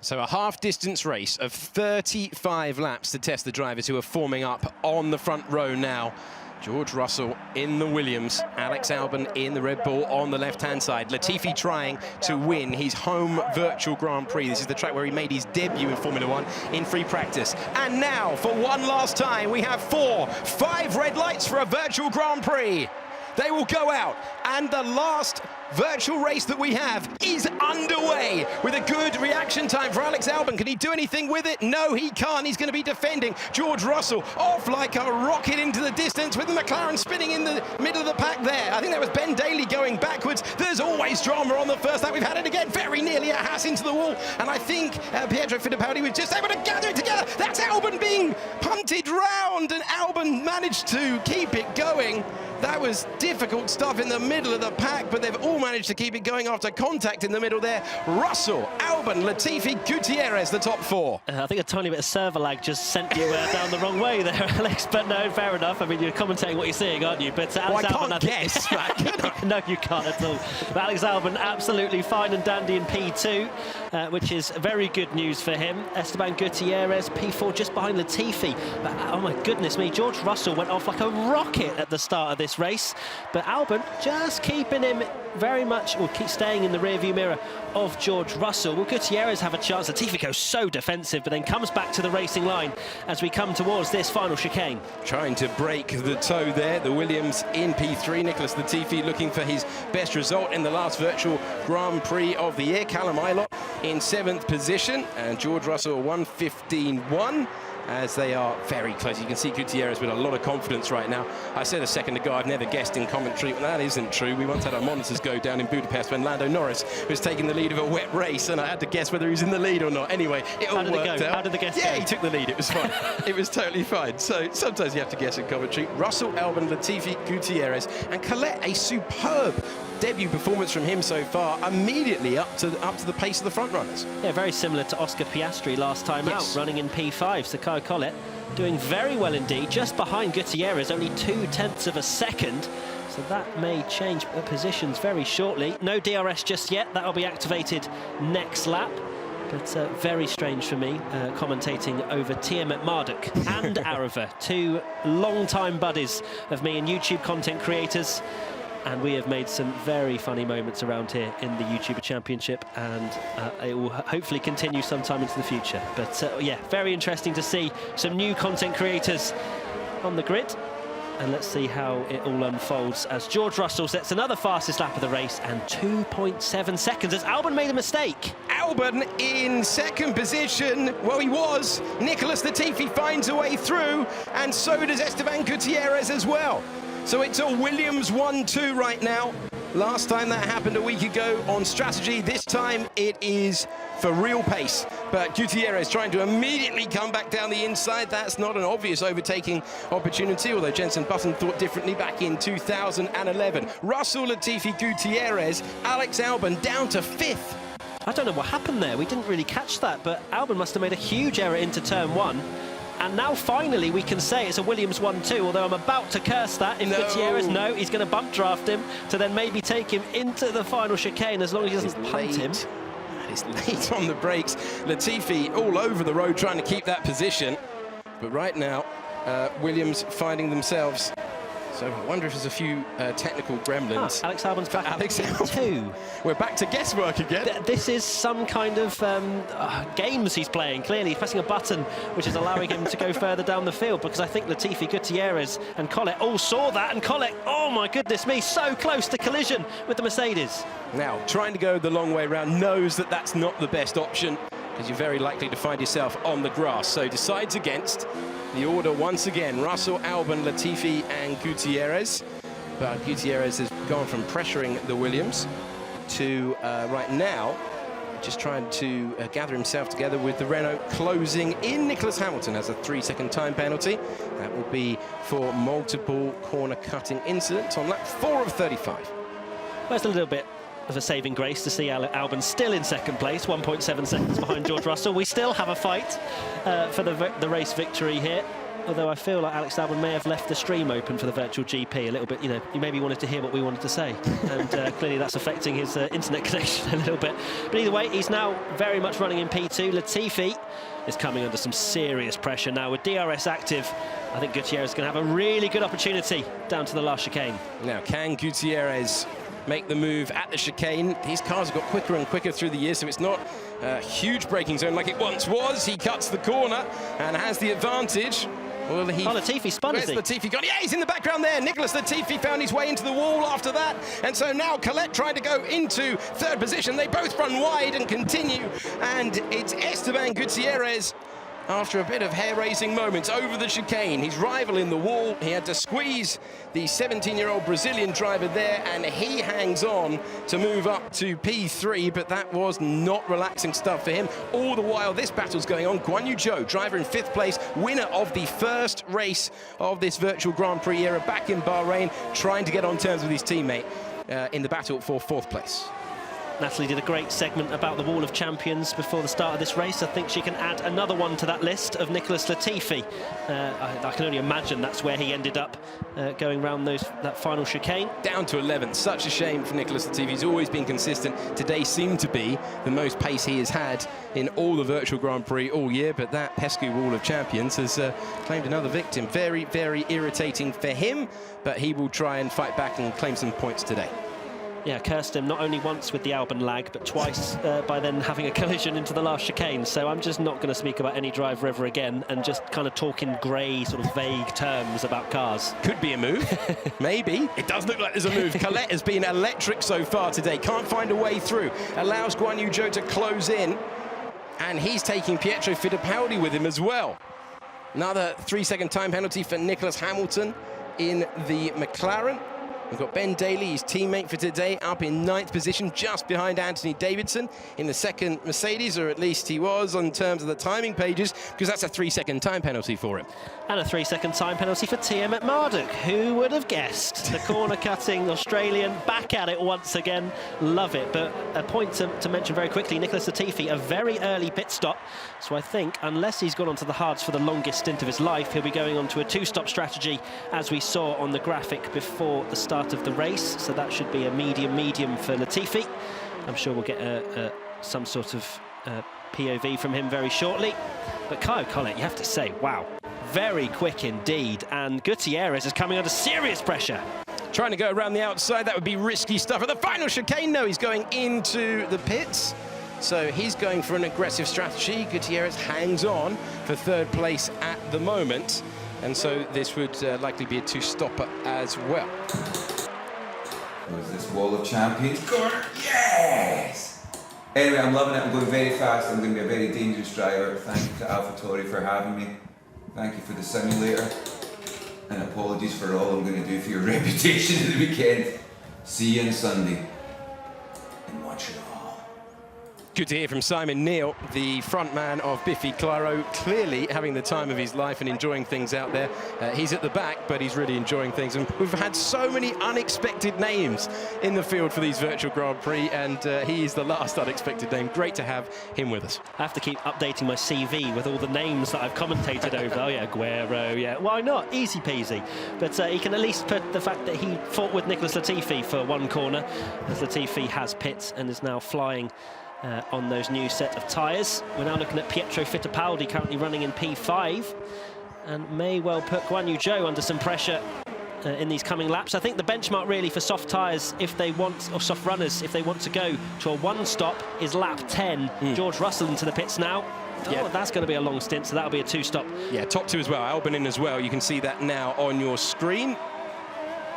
So a half-distance race of 35 laps to test the drivers who are forming up on the front row now. George Russell in the Williams, Alex Albon in the Red Bull on the left-hand side. Latifi trying to win his home Virtual Grand Prix. This is the track where he made his debut in Formula 1 in free practice. And now, for one last time, we have 5 red lights for a Virtual Grand Prix. They will go out, and the last virtual race that we have is underway with a good reaction time for Alex Albon. Can he do anything with it? No, he can't. He's going to be defending. George Russell off like a rocket into the distance with the McLaren spinning in the middle of the pack there. I think that was Ben Daly going backwards. There's always drama on the first lap. We've had it again, very nearly a Haas into the wall, and I think Pietro Fittipaldi was just able to gather it together. That's Albon being punted round, and Albon managed to keep it going. That was difficult stuff in the middle of the pack, but they've all managed to keep it going after contact in the middle there. Russell, Albon, Latifi, Gutierrez, the top 4. I think a tiny bit of server lag just sent you down the wrong way there, Alex. But no, fair enough. I mean, you're commentating what you're seeing, aren't you? But Alex Albon, I can't guess, right? No, you can't at all. But Alex Albon, absolutely fine and dandy in P2, which is very good news for him. Esteban Gutierrez, P4, just behind Latifi. But, oh my goodness me, George Russell went off like a rocket at the start of this race, but Albon just keeping him very much, or keep staying in the rearview mirror of George Russell. Will Gutierrez have a chance? Latifi goes so defensive, but then comes back to the racing line as we come towards this final chicane. Trying to break the toe there, the Williams in P3. Nicholas Latifi looking for his best result in the last Virtual Grand Prix of the year. Callum Ilott in 7th position, and George Russell 1:15.1. as they are very close. You can see Gutierrez with a lot of confidence right now. I said a second ago I've never guessed in commentary, but that isn't true. We once had our monitors go down in Budapest when Lando Norris was taking the lead of a wet race, and I had to guess whether he was in the lead or not. Anyway, it all worked out. How did the guess go? Yeah, he took the lead. It was fine. It was totally fine. So sometimes you have to guess in commentary. Russell, Albon, Latifi, Gutierrez, and Colette, a superb debut performance from him so far, immediately up to the pace of the front runners. Yeah, very similar to Oscar Piastri last time out, running in P5. So Kyle Collett doing very well indeed, just behind Gutierrez, only 0.2 of a second. So that may change positions very shortly. No DRS just yet. That'll be activated next lap. But very strange for me, commentating over Tiamat Marduk and Arava, 2 long-time buddies of me and YouTube content creators. And we have made some very funny moments around here in the YouTuber Championship, and it will hopefully continue sometime into the future. But yeah, very interesting to see some new content creators on the grid. And let's see how it all unfolds as George Russell sets another fastest lap of the race, and 2.7 seconds as Albon made a mistake. Albon in 2nd position. Well, he was. Nicholas Latifi finds a way through, and so does Esteban Gutierrez as well. So it's a Williams 1-2 right now. Last time that happened a week ago on strategy. This time it is for real pace. But Gutierrez trying to immediately come back down the inside. That's not an obvious overtaking opportunity, although Jenson Button thought differently back in 2011. Russell, Latifi, Gutierrez, Alex Albon down to 5th. I don't know what happened there. We didn't really catch that, but Albon must have made a huge error into turn 1. And now finally we can say it's a Williams 1-2, although I'm about to curse that. If Gutierrez, no, he's going to bump draft him to then maybe take him into the final chicane as long as he doesn't punt him. It's late on the brakes. Latifi all over the road trying to keep that position. But right now, Williams finding themselves. So I wonder if there's a few technical gremlins. Alex Albon's back Alex Albon. 2. We're back to guesswork again. This is some kind of games he's playing. Clearly, he's pressing a button which is allowing him to go further down the field, because I think Latifi, Gutierrez and Collett all saw that, and Collett, oh my goodness me, so close to collision with the Mercedes. Now, trying to go the long way around, knows that that's not the best option. because you're very likely to find yourself on the grass. So decides against the order once again. Russell, Albon, Latifi and Gutierrez. But Gutierrez has gone from pressuring the Williams to right now just trying to gather himself together with the Renault closing in. Nicholas Hamilton has a 3-second time penalty. That will be for multiple corner cutting incidents on lap 4 of 35. Well, it's a little bit of a saving grace to see Albon still in second place, 1.7 seconds behind George Russell. We still have a fight for the race victory here. Although I feel like Alex Albon may have left the stream open for the virtual GP a little bit. You know, he maybe wanted to hear what we wanted to say. And clearly that's affecting his internet connection a little bit. But either way, he's now very much running in P2. Latifi is coming under some serious pressure now. With DRS active, I think Gutierrez is going to have a really good opportunity down to the last chicane. Now, can Gutierrez make the move at the chicane? These cars have got quicker and quicker through the year, so it's not a huge braking zone like it once was. He cuts the corner and has the advantage. Well, Latifi spun, is he? Latifi gone? Yeah, he's in the background there. Nicholas Latifi found his way into the wall after that. And so now Colette trying to go into third position. They both run wide and continue. And it's Esteban Gutierrez, after a bit of hair-raising moments over the chicane. His rival in the wall. He had to squeeze the 17-year-old Brazilian driver there, and he hangs on to move up to P3, but that was not relaxing stuff for him. All the while this battle's going on, Guan Yu Zhou, driver in 5th place, winner of the first race of this Virtual Grand Prix era back in Bahrain, trying to get on terms with his teammate in the battle for 4th place. Natalie did a great segment about the Wall of Champions before the start of this race. I think she can add another one to that list of Nicholas Latifi. I can only imagine that's where he ended up going round that final chicane. Down to 11th. Such a shame for Nicholas Latifi. He's always been consistent. Today seemed to be the most pace he has had in all the Virtual Grand Prix all year, but that pesky Wall of Champions has claimed another victim. Very, very irritating for him, but he will try and fight back and claim some points today. Yeah, cursed him not only once with the Albon lag, but twice by then having a collision into the last chicane. So I'm just not going to speak about any driver ever again and just kind of talk in grey, sort of vague terms about cars. Could be a move. Maybe. It does look like there's a move. Colette has been electric so far today. Can't find a way through. Allows Guan Yu Zhou to close in. And he's taking Pietro Fittipaldi with him as well. Another 3-second time penalty for Nicholas Hamilton in the McLaren. We've got Ben Daly, his teammate for today, up in 9th position, just behind Anthony Davidson in the 2nd Mercedes, or at least he was on terms of the timing pages, because that's a 3-second time penalty for him. And a 3-second time penalty for TM at Marduk. Who would have guessed? The corner-cutting Australian back at it once again. Love it. But a point to mention very quickly, Nicholas Latifi, a very early pit stop. So I think, unless he's gone onto the hards for the longest stint of his life, he'll be going on to a 2-stop strategy, as we saw on the graphic before the start of the race. So that should be a medium for Latifi. I'm sure we'll get some sort of POV from him very shortly. But Kyle Collett, you have to say, wow, very quick indeed. And Gutierrez is coming under serious pressure. Trying to go around the outside, that would be risky stuff. At the final chicane, no, he's going into the pits. So he's going for an aggressive strategy. Gutierrez hangs on for 3rd place at the moment. And so this would likely be a 2-stopper as well. There's this Wall of Champions corner. Yes! Anyway, I'm loving it. I'm going very fast. I'm going to be a very dangerous driver. Thank you to AlphaTauri for having me. Thank you for the simulator. And apologies for all I'm going to do for your reputation in the weekend. See you on Sunday in Montreal. Good to hear from Simon Neal, the frontman of Biffy Clyro, clearly having the time of his life and enjoying things out there. He's at the back, but he's really enjoying things. And we've had so many unexpected names in the field for these Virtual Grand Prix, and he is the last unexpected name. Great to have him with us. I have to keep updating my CV with all the names that I've commentated over. Oh yeah, Guerrero, yeah, why not? Easy peasy. But he can at least put the fact that he fought with Nicholas Latifi for one corner, as Latifi has pits and is now flying on those new set of tyres. We're now looking at Pietro Fittipaldi, currently running in P5, and may well put Guan Yu Zhou under some pressure in these coming laps. I think the benchmark really for soft tyres, if they want, or soft runners, if they want to go to a 1-stop, is lap 10. George Russell into the pits now. Oh, that's going to be a long stint, so that'll be a 2-stop. Yeah, top 2 as well. Albon in as well. You can see that now on your screen.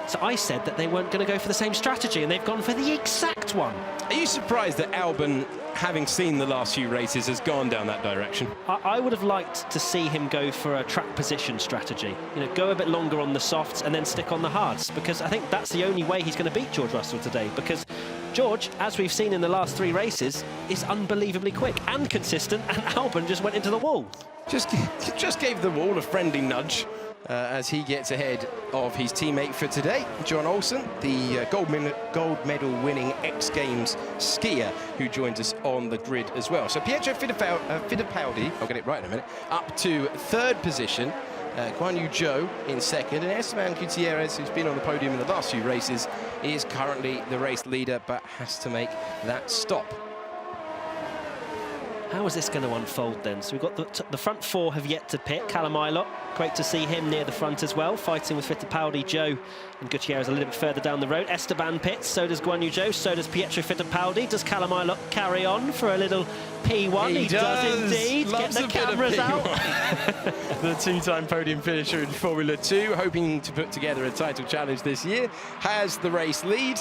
So I said that they weren't going to go for the same strategy, and they've gone for the exact one. Are you surprised that Albon having seen the last few races, has gone down that direction. I would have liked to see him go for a track position strategy. You know, go a bit longer on the softs and then stick on the hards, because I think that's the only way he's going to beat George Russell today, because George, as we've seen in the last 3 races, is unbelievably quick and consistent, and Albon just went into the wall. Just gave the wall a friendly nudge as he gets ahead of his teammate for today, John Olsen, the gold medal winning X Games skier, who joins us on the grid as well. So Pietro Fittipaldi, I'll get it right in a minute, up to 3rd position. Guan Yu Zhou in 2nd, and Esteban Gutierrez, who's been on the podium in the last few races, is currently the race leader, but has to make that stop. How is this going to unfold then? So we've got the front 4 have yet to pit. Callum Ilott, great to see him near the front as well, fighting with Fittipaldi, Zhou and Gutierrez a little bit further down the road. Esteban pits, so does Guan Yu Zhou, so does Pietro Fittipaldi. Does Callum Ilott carry on for a little P1? He does indeed. Loves Get the cameras out. The 2-time podium finisher in Formula 2, hoping to put together a title challenge this year, has the race lead.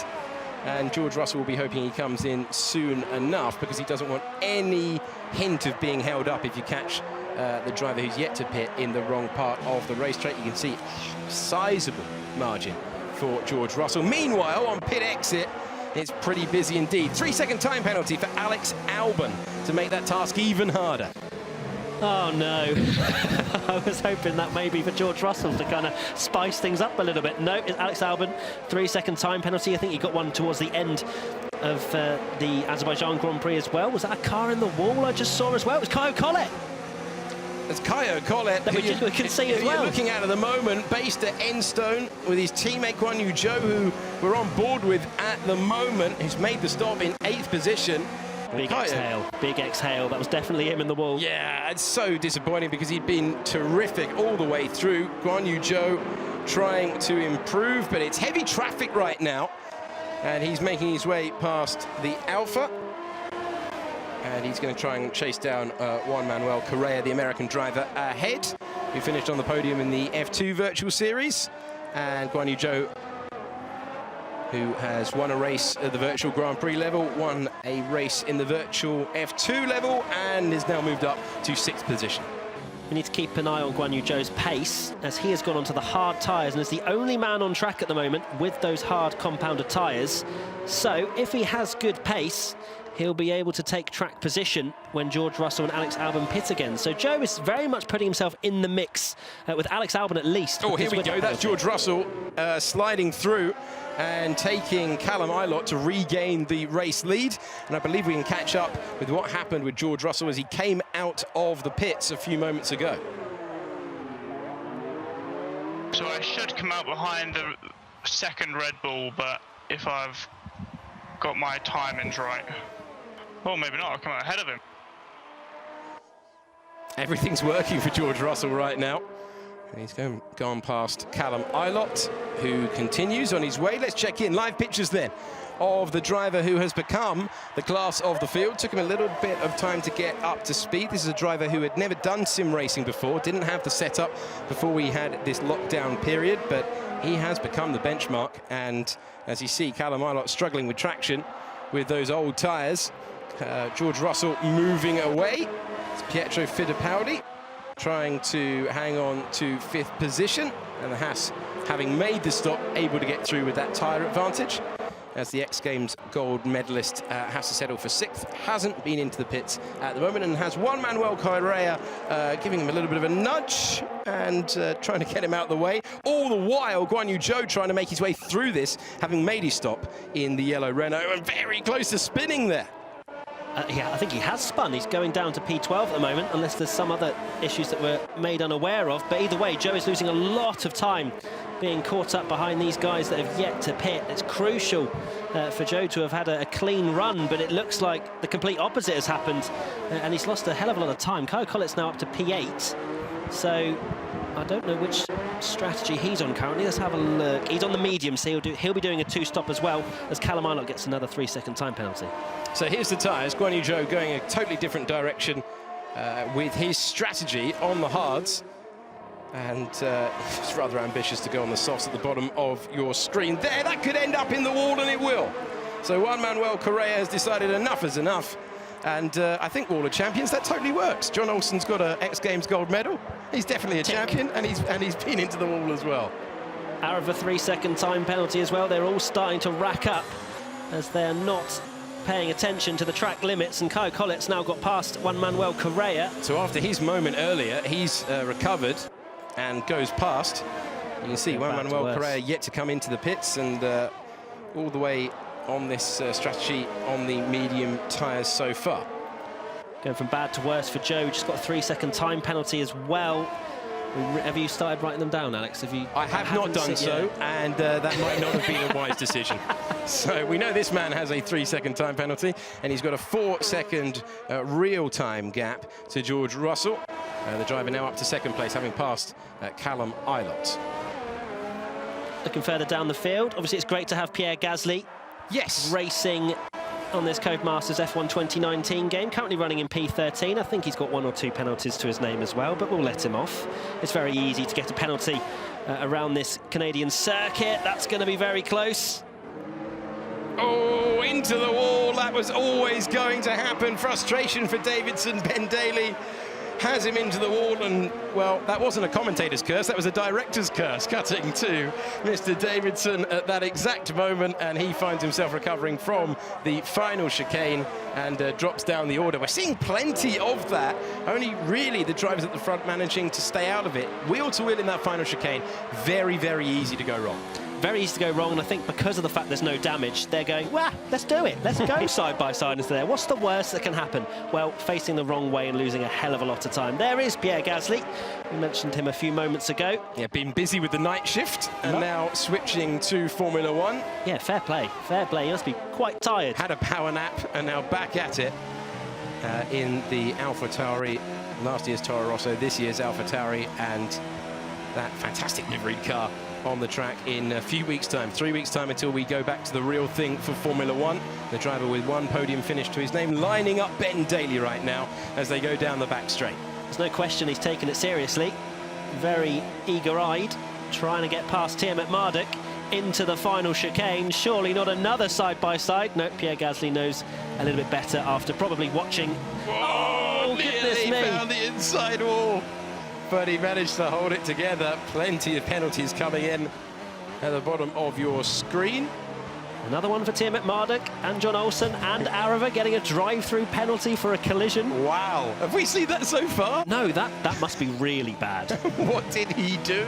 And George Russell will be hoping he comes in soon enough, because he doesn't want any hint of being held up if you catch the driver who's yet to pit in the wrong part of the racetrack. You can see a sizable margin for George Russell. Meanwhile, on pit exit, it's pretty busy indeed. 3-second time penalty for Alex Albon to make that task even harder. Oh no, I was hoping that maybe for George Russell to kind of spice things up a little bit. No, it's Alex Albon, 3-second time penalty. I think he got one towards the end of the Azerbaijan Grand Prix as well. Was that a car in the wall I just saw as well? It was Caio Collet. It's Caio Collet, that we can see as well. You're looking at the moment, based at Enstone, with his teammate Guan Yu Zhou, who we're on board with at the moment, who's made the stop in 8th position. Big exhale, big exhale. That was definitely him in the wall. Yeah, it's so disappointing, because he'd been terrific all the way through. Guan Yu Zhou trying to improve, but it's heavy traffic right now. And he's making his way past the Alpha. And he's going to try and chase down Juan Manuel Correa, the American driver, ahead, who finished on the podium in the F2 Virtual Series. And Guan Yu Zhou, who has won a race at the Virtual Grand Prix level, won a race in the Virtual F2 level, and is now moved up to 6th position. We need to keep an eye on Guan Yu Zhou's pace, as he has gone onto the hard tyres and is the only man on track at the moment with those hard compounded tyres. So if he has good pace, he'll be able to take track position when George Russell and Alex Albon pit again. So Zhou is very much putting himself in the mix, with Alex Albon at least. Oh, here we go. That's George Russell sliding through and taking Callum Ilott to regain the race lead. And I believe we can catch up with what happened with George Russell as he came out of the pits a few moments ago. So I should come out behind the 2nd Red Bull, but if I've got my timings right, well, maybe not, I'll come out ahead of him. Everything's working for George Russell right now. And he's gone past Callum Ilott, who continues on his way. Let's check in. Live pictures then of the driver who has become the class of the field. Took him a little bit of time to get up to speed. This is a driver who had never done sim racing before, didn't have the setup before we had this lockdown period, but he has become the benchmark. And as you see, Callum Ilott struggling with traction with those old tyres. George Russell moving away. It's Pietro Fittipaldi trying to hang on to 5th position, and the Haas, having made the stop, able to get through with that tyre advantage. As the X Games gold medalist has to settle for 6th, hasn't been into the pits at the moment, and has Juan Manuel Correa giving him a little bit of a nudge and trying to get him out of the way. All the while, Guan Yu Zhou trying to make his way through this, having made his stop in the yellow Renault, and very close to spinning there. Yeah, I think he has spun. He's going down to P12 at the moment, unless there's some other issues that we're made unaware of. But either way, Zhou is losing a lot of time being caught up behind these guys that have yet to pit. It's crucial for Zhou to have had a clean run, but it looks like the complete opposite has happened, and he's lost a hell of a lot of time. Caio Collet's now up to P8, so I don't know which strategy he's on currently. Let's have a look. He's on the medium, so he'll be doing a 2-stop as well, as Callum Ilott gets another 3-second time penalty. So here's the tyres. Guan Yu Zhou going a totally different direction with his strategy on the hards. And it's rather ambitious to go on the softs at the bottom of your screen. There, that could end up in the wall, and it will. So Juan Manuel Correa has decided enough is enough. And I think Wall of Champions, that totally works. John Olsen's got an X Games gold medal. He's definitely a champion, and he's been into the wall as well. Out of a 3-second time penalty as well. They're all starting to rack up as they're not paying attention to the track limits, and Caio Collet's now got past Juan Manuel Correa. So after his moment earlier, he's recovered and goes past. You can see Juan Manuel Correa yet to come into the pits, and all the way on this strategy on the medium tyres so far. Going from bad to worse for Joe. Just got a 3-second time penalty as well. Have you started writing them down, Alex? I have not done so, and that might not have been a wise decision. So we know this man has a 3-second time penalty, and he's got a 4-second real-time gap to George Russell. The driver now up to second place, having passed Callum Ilott. Looking further down the field, obviously it's great to have Pierre Gasly. Yes. Racing on this Codemasters F1 2019 game, currently running in P13. I think he's got 1 or 2 penalties to his name as well, but we'll let him off. It's very easy to get a penalty around this Canadian circuit. That's going to be very close. Oh, into the wall. That was always going to happen. Frustration for Davidson. Ben Daly has him into the wall, and, well, that wasn't a commentator's curse, that was a director's curse, cutting to Mr. Davidson at that exact moment, and he finds himself recovering from the final chicane and drops down the order. We're seeing plenty of that, only really the drivers at the front managing to stay out of it. Wheel to wheel in that final chicane, very, very easy to go wrong. Very easy to go wrong, and I think because of the fact there's no damage, they're going, well, let's do it. Let's go side by side into there. What's the worst that can happen? Well, facing the wrong way and losing a hell of a lot of time. There is Pierre Gasly. We mentioned him a few moments ago. Yeah, been busy with the night shift and now switching to Formula One. Yeah, fair play. Fair play. He must be quite tired. Had a power nap and now back at it in the AlphaTauri. Last year's Toro Rosso, this year's AlphaTauri, and that fantastic liveried car on the track in a few weeks' time, 3 weeks' time, until we go back to the real thing for Formula One. The driver with 1 podium finish to his name, lining up Ben Daly right now as they go down the back straight. There's no question he's taken it seriously. Very eager-eyed, trying to get past Tiamat Marduk into the final chicane. Surely not another side-by-side. No, Pierre Gasly knows a little bit better after probably watching. Whoa, goodness me. Found the inside wall. But he managed to hold it together. Plenty of penalties coming in at the bottom of your screen. Another one for Tiamat Marduk and John Olsen and Arava getting a drive-through penalty for a collision. Wow. Have we seen that so far? No, that must be really bad. What did he do?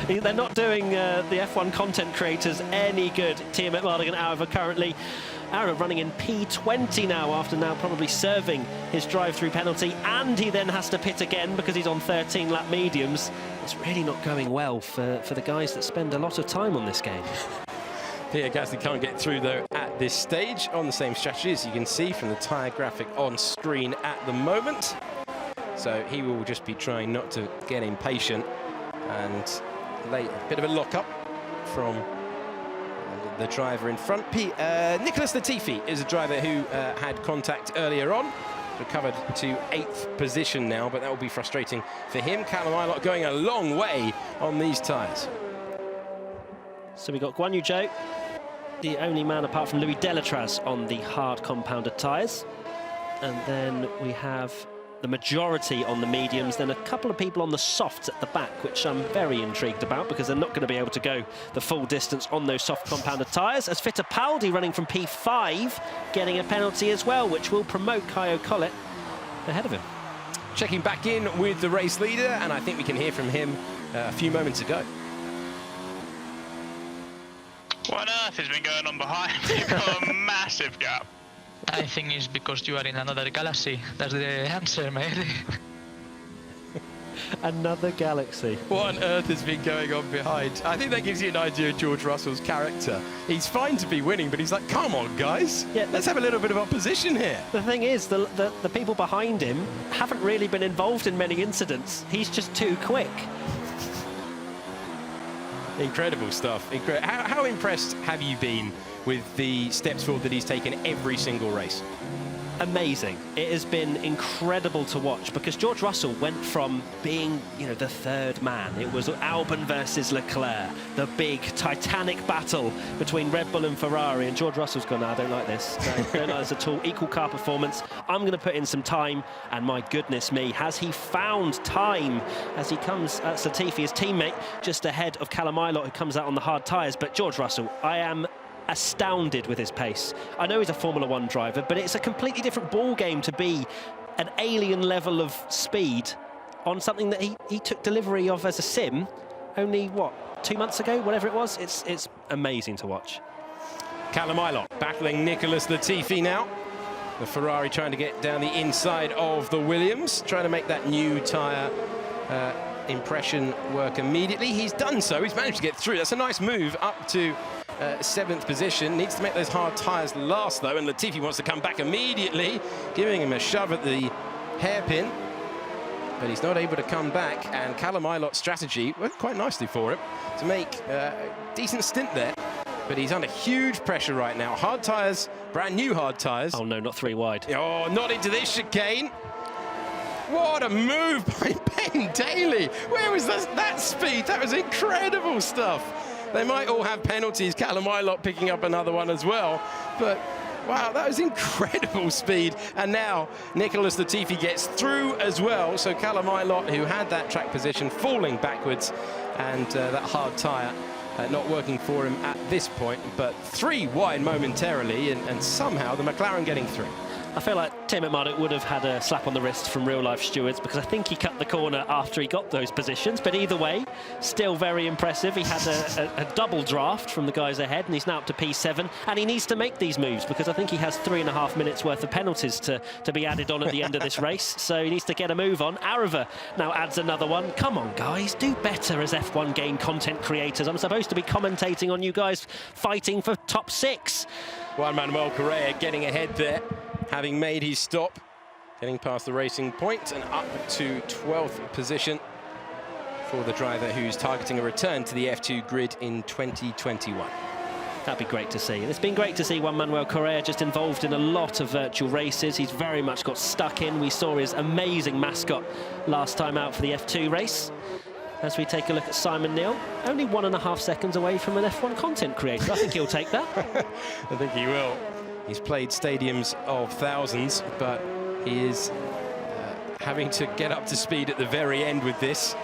They're not doing the F1 content creators any good. Tiamat Marduk and Arava currently. Arava running in P20 now, after now probably serving his drive-through penalty, and he then has to pit again because he's on 13-lap mediums. It's really not going well for the guys that spend a lot of time on this game. Pierre Gasly can't get through, though, at this stage on the same strategy, as you can see from the tyre graphic on screen at the moment. So he will just be trying not to get impatient and lay a bit of a lock-up from the driver in front. Nicholas Latifi is a driver who had contact earlier on. Recovered to 8th position now, but that will be frustrating for him. Callum Ilott going a long way on these tyres. So we got Guan Yu Zhou, the only man apart from Louis Delatraz on the hard compounded tyres. And then we have the majority on the mediums, then a couple of people on the softs at the back, which I'm very intrigued about because they're not going to be able to go the full distance on those soft compounded tyres. As Fittipaldi running from P5, getting a penalty as well, which will promote Caio Collet ahead of him. Checking back in with the race leader, and I think we can hear from him a few moments ago. What on earth has been going on behind? You've got a massive gap. I think it's because you are in another galaxy. That's the answer, mate. Another galaxy. What on earth has been going on behind? I think that gives you an idea of George Russell's character. He's fine to be winning, but he's like, come on, guys. Yeah, let's have a little bit of opposition here. The thing is, the people behind him haven't really been involved in many incidents. He's just too quick. Incredible stuff. How impressed have you been with the steps forward that he's taken every single race? amazing. It has been incredible to watch because George Russell went from being, you know, the third man. It was Albon versus Leclerc, the big Titanic battle between Red Bull and Ferrari, and George Russell's gone, no, I don't like this. No, don't like this at all. Equal car performance. I'm going to put in some time, and my goodness me, has he found time as he comes at Latifi, his teammate, just ahead of Callum Ilott, who comes out on the hard tyres. But George Russell, I am astounded with his pace. I know he's a Formula 1 driver, but it's a completely different ball game to be an alien level of speed on something that he took delivery of as a sim only, what, 2 months ago, whatever it was. It's amazing to watch. Callum Ilott battling Nicholas Latifi now. The Ferrari trying to get down the inside of the Williams, trying to make that new tyre impression work immediately. He's done so. He's managed to get through. That's a nice move up to 7th position. Needs to make those hard tyres last, though, and Latifi wants to come back immediately, giving him a shove at the hairpin. But he's not able to come back, and Callum Ilott's strategy worked quite nicely for him to make a decent stint there. But he's under huge pressure right now. Hard tyres, brand new hard tyres. Oh no, not 3 wide. Oh, not into this chicane. What a move by Ben Daly. Where was that speed? That was incredible stuff. They might all have penalties. Callum Ilott picking up another one as well. But wow, that was incredible speed. And now Nicholas Latifi gets through as well. So Callum Ilott, who had that track position, falling backwards, and that hard tyre not working for him at this point. But 3 wide momentarily, and somehow the McLaren getting through. I feel like Tim McMurdoch would have had a slap on the wrist from real-life stewards because I think he cut the corner after he got those positions. But either way, still very impressive. He had a double draft from the guys ahead, and he's now up to P7. And he needs to make these moves because I think he has 3.5 minutes worth of penalties to be added on at the end of this race. So he needs to get a move on. Arava now adds another one. Come on, guys, do better as F1 game content creators. I'm supposed to be commentating on you guys fighting for top 6. Juan Manuel Correa getting ahead there, having made his stop, getting past the racing point and up to 12th position for the driver who's targeting a return to the F2 grid in 2021. That'd be great to see. And it's been great to see Juan Manuel Correa just involved in a lot of virtual races. He's very much got stuck in. We saw his amazing mascot last time out for the F2 race. As we take a look at Simon Neal, only 1.5 seconds away from an F1 content creator. I think he'll take that. I think he will. He's played stadiums of thousands, but he is having to get up to speed at the very end with this.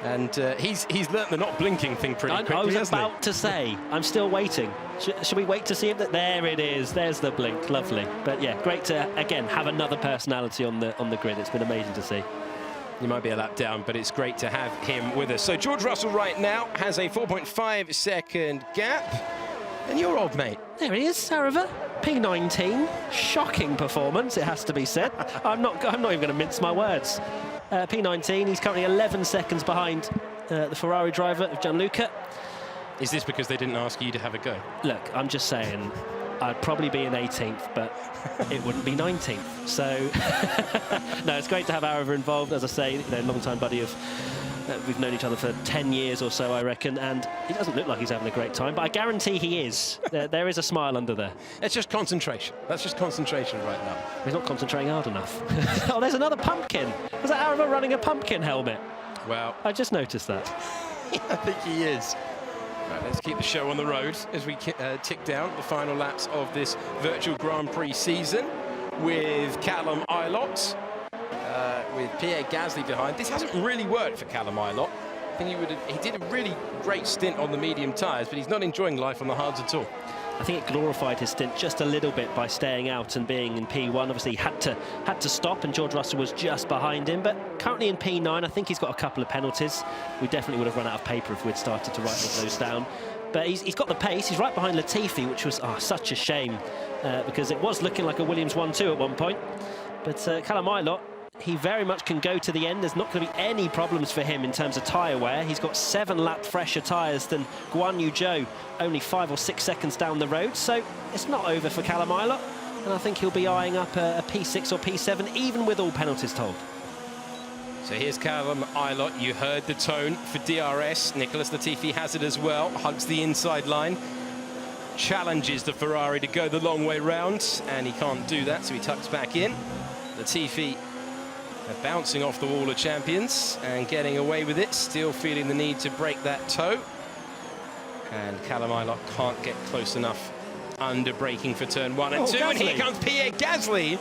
And he's learnt the not blinking thing pretty quickly, I was about to say, I'm still waiting. Should we wait to see if that? There it is. There's the blink. Lovely. But yeah, great to again have another personality on the grid. It's been amazing to see. You might be a lap down, but it's great to have him with us. So George Russell right now has a 4.5 second gap. And your old mate. There he is, Arava. P19. Shocking performance, it has to be said. I'm not even going to mince my words. P19, he's currently 11 seconds behind the Ferrari driver of Gianluca. Is this because they didn't ask you to have a go? Look, I'm just saying, I'd probably be in 18th, but it wouldn't be 19th. So, no, it's great to have Arava involved. As I say, you know, long-time buddy of... we've known each other for 10 years or so, I reckon, and he doesn't look like he's having a great time, but I guarantee he is. There is a smile under there. It's just concentration. That's just concentration right now. He's not concentrating hard enough. Oh, there's another pumpkin. Was that Arava running a pumpkin helmet? Well, I just noticed that. I think he is. Right, let's keep the show on the road as we tick down the final laps of this Virtual Grand Prix season with Callum Ilott. With Pierre Gasly behind. This hasn't really worked for Callum Ilott. I think he did a really great stint on the medium tyres, but he's not enjoying life on the hards at all. I think it glorified his stint just a little bit by staying out and being in P1. Obviously, he had to stop, and George Russell was just behind him. But currently in P9, I think he's got a couple of penalties. We definitely would have run out of paper if we'd started to write those down. But he's got the pace. He's right behind Latifi, which was such a shame because it was looking like a Williams 1-2 at one point. But Callum Ilott, he very much can go to the end. There's not going to be any problems for him in terms of tyre wear. He's got 7 lap fresher tyres than Guan Yu Zhou, only 5 or 6 seconds down the road. So it's not over for Callum Ilott, and I think he'll be eyeing up a P6 or P7, even with all penalties told. So here's Callum Ilott. You heard the tone for DRS. Nicholas Latifi has it as well. Hugs the inside line. challenges the Ferrari to go the long way round, and he can't do that, so he tucks back in. Latifi bouncing off the wall of champions and getting away with it, still feeling the need to break that toe. And Callum Ilott can't get close enough under braking for turn 1 and 2. Gasly. And here comes Pierre Gasly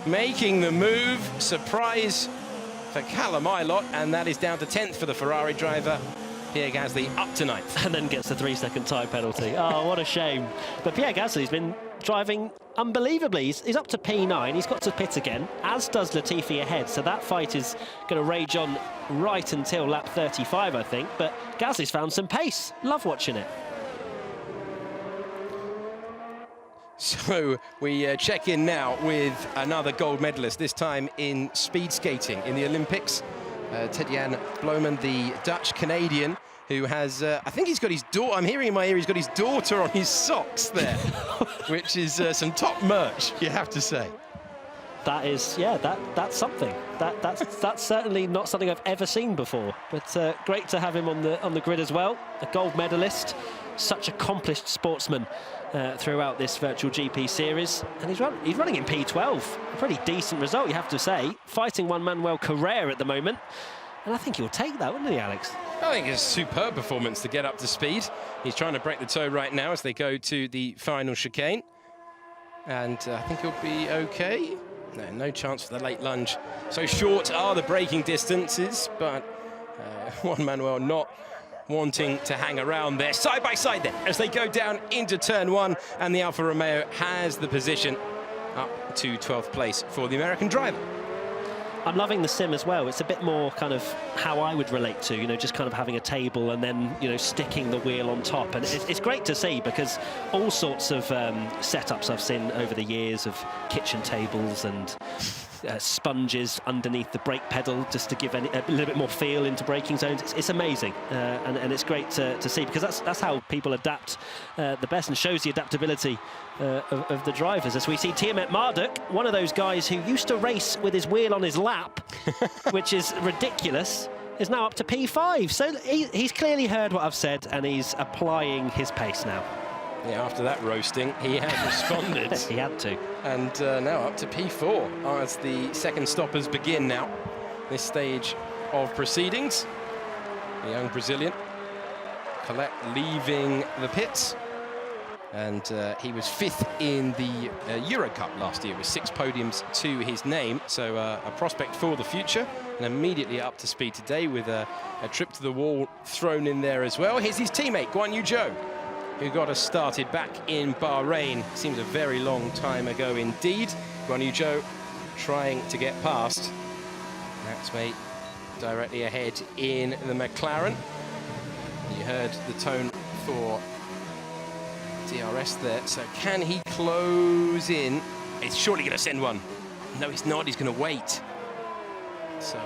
making the move. Surprise for Callum Ilott, and that is down to 10th for the Ferrari driver. Pierre Gasly up to 9th. And then gets the 3-second tyre penalty. Oh, what a shame. But Pierre Gasly's been driving unbelievably. He's up to P9. He's got to pit again, as does Latifi ahead. So that fight is going to rage on right until lap 35, I think. But Gasly's found some pace. Love watching it. So we check in now with another gold medalist, this time in speed skating in the Olympics. Ted-Jan Bloemen, the Dutch-Canadian, who has, I think he's got his daughter, I'm hearing in my ear, he's got his daughter on his socks there, which is some top merch, you have to say. That is, yeah, that's something. That's certainly not something I've ever seen before. But great to have him on the grid as well. A gold medalist, such accomplished sportsman throughout this Virtual GP series, and he's running in P12. A pretty decent result, you have to say. Fighting one Manuel Carrera at the moment, and I think he'll take that, wouldn't he, Alex? I think it's a superb performance to get up to speed. He's trying to break the toe right now as they go to the final chicane, and I think he'll be okay. No chance for the late lunge. So short are the braking distances, but Juan Manuel not wanting to hang around there. Side by side there as they go down into turn 1, and the Alfa Romeo has the position up to 12th place for the American driver. I'm loving the sim as well. It's a bit more kind of how I would relate to, you know, just kind of having a table and then, you know, sticking the wheel on top. And it's great to see, because all sorts of setups I've seen over the years of kitchen tables and sponges underneath the brake pedal just to give a little bit more feel into braking zones. It's amazing, and it's great to see, because that's how people adapt the best, and shows the adaptability of the drivers. As we see Tiamat Marduk, one of those guys who used to race with his wheel on his lap, which is ridiculous, is now up to P5. So he's clearly heard what I've said, and he's applying his pace now. Yeah, after that roasting, he had responded. He had to. And now up to P4 as the second stoppers begin now. This stage of proceedings. The young Brazilian, Colette, leaving the pits. And he was 5th in the Euro Cup last year with 6 podiums to his name. So a prospect for the future, and immediately up to speed today with a trip to the wall thrown in there as well. Here's his teammate, Guan Yu Zhou, who got us started back in Bahrain. Seems a very long time ago indeed. Guan Yu Zhou trying to get past Max Mate directly ahead in the McLaren. You heard the tone for DRS there, so can he close in? It's surely going to send one. No, he's not, he's going to wait. So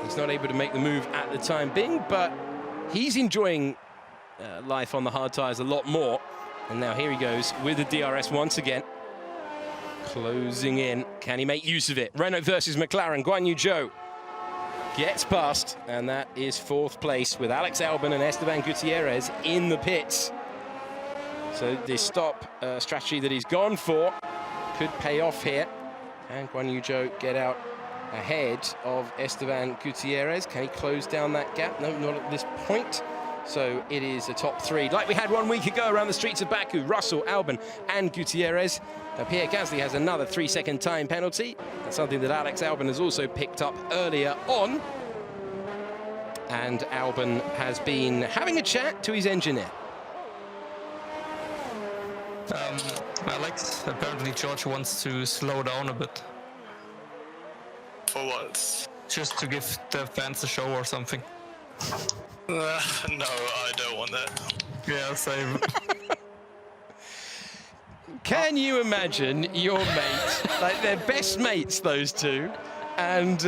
he's not able to make the move at the time being, but he's enjoying life on the hard tyres a lot more. And now here he goes with the DRS once again. Closing in. Can he make use of it? Renault versus McLaren. Guan Yu Zhou gets past, and that is 4th place with Alex Albon and Esteban Gutierrez in the pits. So this stop strategy that he's gone for could pay off here. And Guan Yu Zhou get out ahead of Esteban Gutierrez. Can he close down that gap? No, not at this point. So it is a top 3, like we had 1 week ago around the streets of Baku. Russell, Albon and Gutierrez. Pierre Gasly has another 3-second time penalty. That's something that Alex Albon has also picked up earlier on. And Albon has been having a chat to his engineer. Alex, apparently George wants to slow down a bit. For what? Just to give the fans a show or something. No, I don't want that. Yeah, same. Can you imagine your mate, like they're best mates, those two, and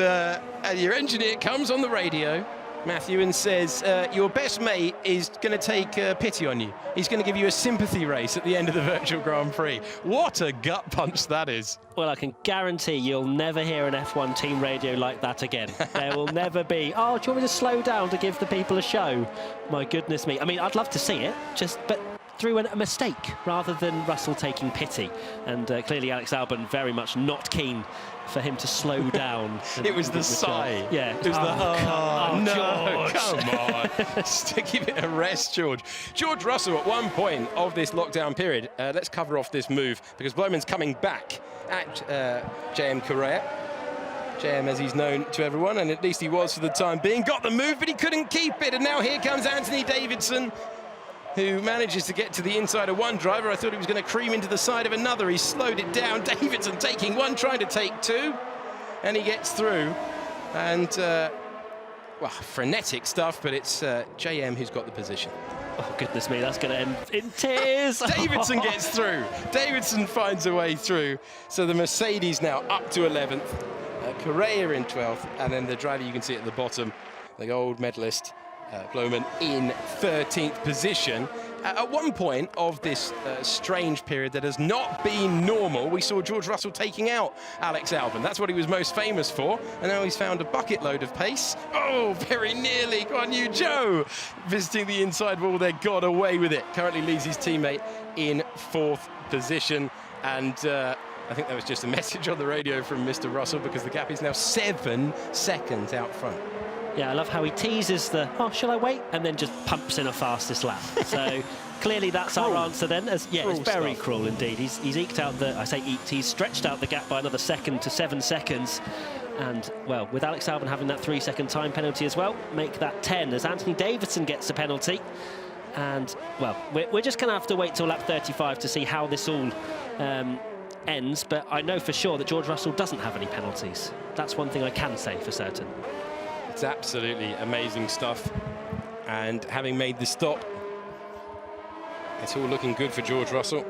your engineer comes on the radio, Matthew, and says, your best mate is going to take pity on you. He's going to give you a sympathy race at the end of the Virtual Grand Prix. What a gut punch that is. Well, I can guarantee you'll never hear an F1 team radio like that again. There will never be, oh, do you want me to slow down to give the people a show? My goodness me. I mean, I'd love to see it, but through a mistake rather than Russell taking pity. And clearly Alex Albon very much not keen for him to slow down. It was the sigh. Yeah. It was no, George. come on. Just give it a rest, George. George Russell at one point of this lockdown period, let's cover off this move because Bloemen's coming back at JM Correa. JM as he's known to everyone, and at least he was for the time being. Got the move, but he couldn't keep it. And now here comes Anthony Davidson, who manages to get to the inside of one driver. I thought he was going to cream into the side of another. He slowed it down. Davidson taking one, trying to take two, and he gets through. And, well, frenetic stuff, but it's JM who's got the position. Oh, goodness me, that's going to end in tears. Davidson gets through. Davidson finds a way through. So the Mercedes now up to 11th. Correa in 12th, and then the driver you can see at the bottom, the gold medalist, Bloemen in 13th position. At one point of this strange period that has not been normal, we saw George Russell taking out Alex Albon. That's what he was most famous for, and now he's found a bucket load of pace. Oh, very nearly, Guan Yu Zhou visiting the inside wall there, got away with it. Currently leads his teammate in 4th position, and I think that was just a message on the radio from Mr. Russell because the gap is now 7 seconds out front. Yeah, I love how he teases the, oh, shall I wait? And then just pumps in a fastest lap. So clearly that's our answer then. Yeah, it's very cruel indeed. He's eked out the, I say eked, he's stretched out the gap by another second to 7 seconds. And, well, with Alex Albon having that 3-second time penalty as well, make that 10 as Anthony Davidson gets the penalty. And, well, we're just going to have to wait till lap 35 to see how this all ends. But I know for sure that George Russell doesn't have any penalties. That's one thing I can say for certain. It's absolutely amazing stuff. And having made the stop, it's all looking good for George Russell.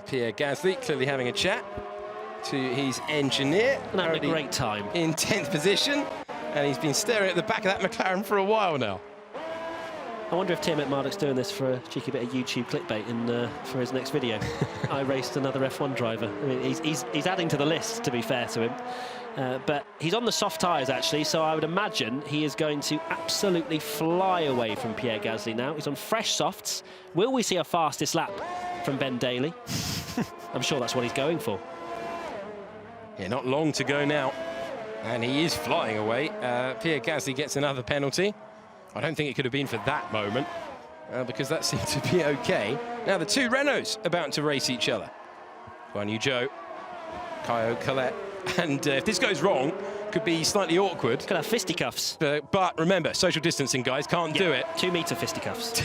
Pierre Gasly clearly having a chat to his engineer. And having a great time. In 10th position. And he's been staring at the back of that McLaren for a while now. I wonder if Tim McMurdoch's doing this for a cheeky bit of YouTube clickbait for his next video. I raced another F1 driver. I mean, he's adding to the list, to be fair to him. But he's on the soft tyres, actually, so I would imagine he is going to absolutely fly away from Pierre Gasly now. He's on fresh softs. Will we see a fastest lap from Ben Daly? I'm sure that's what he's going for. Yeah, not long to go now. And he is flying away. Pierre Gasly gets another penalty. I don't think it could have been for that moment, because that seemed to be okay. Now the two Renaults about to race each other. Guan Yu Zhou, Caio Collet. And if this goes wrong, could be slightly awkward. Could have fisticuffs. But remember, social distancing, guys, can't do it. 2 metre fisticuffs.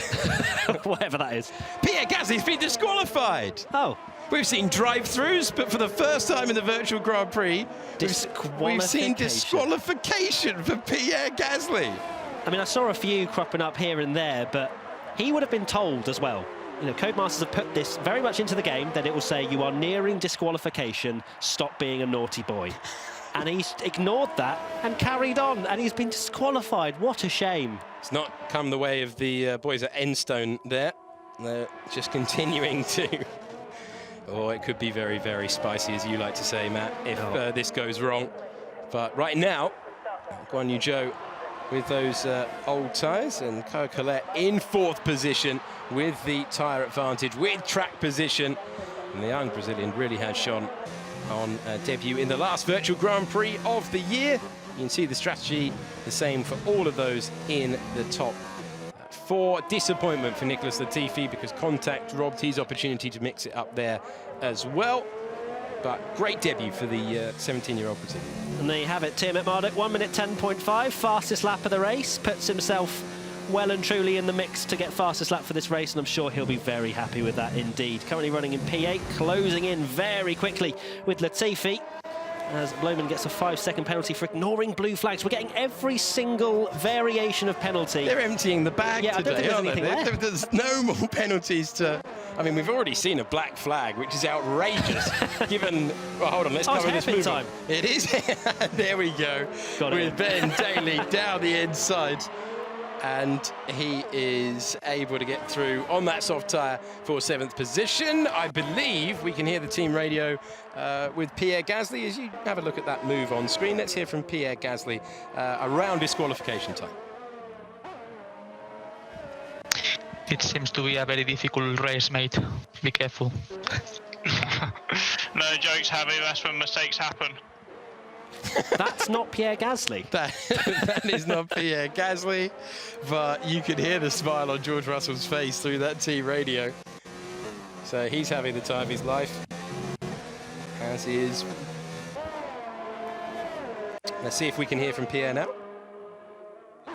Whatever that is. Pierre Gasly's been disqualified. Oh. We've seen drive-throughs, but for the first time in the Virtual Grand Prix, we've seen disqualification for Pierre Gasly. I mean, I saw a few cropping up here and there, but he would have been told as well. You know, Codemasters have put this very much into the game that it will say you are nearing disqualification, stop being a naughty boy. And he's ignored that and carried on, and he's been disqualified. What a shame. It's not come the way of the boys at Enstone there. They're just continuing to... Oh, it could be very, very spicy, as you like to say, Matt, if this goes wrong. But right now, Guan Yu Zhou with those old tyres, and Caio Collet in 4th position with the tyre advantage, with track position. And the young Brazilian really has shone on debut in the last Virtual Grand Prix of the year. You can see the strategy the same for all of those in the top 4. Disappointment for Nicholas Latifi because contact robbed his opportunity to mix it up there as well. But great debut for the 17-year-old Brazilian. And there you have it, Tim McMurdoch, 1 minute 10.5, fastest lap of the race, puts himself well and truly in the mix to get fastest lap for this race, and I'm sure he'll be very happy with that indeed. Currently running in P8, closing in very quickly with Latifi, as Bloemen gets a 5-second penalty for ignoring blue flags. We're getting every single variation of penalty. They're emptying the bag today, I don't think there's anything left. There's no more penalties to... I mean, we've already seen a black flag, which is outrageous, given... Well, hold on, let's cover this movement. Time. It is. There we go. With Ben Daly down the inside. And he is able to get through on that soft tyre for 7th position. I believe we can hear the team radio with Pierre Gasly as you have a look at that move on screen. Let's hear from Pierre Gasly around disqualification time. It seems to be a very difficult race, mate. Be careful. No jokes, Javi. That's when mistakes happen. That's not Pierre Gasly. That is not Pierre Gasly, but you could hear the smile on George Russell's face through that team radio. So he's having the time of his life, as he is. Let's see if we can hear from Pierre now.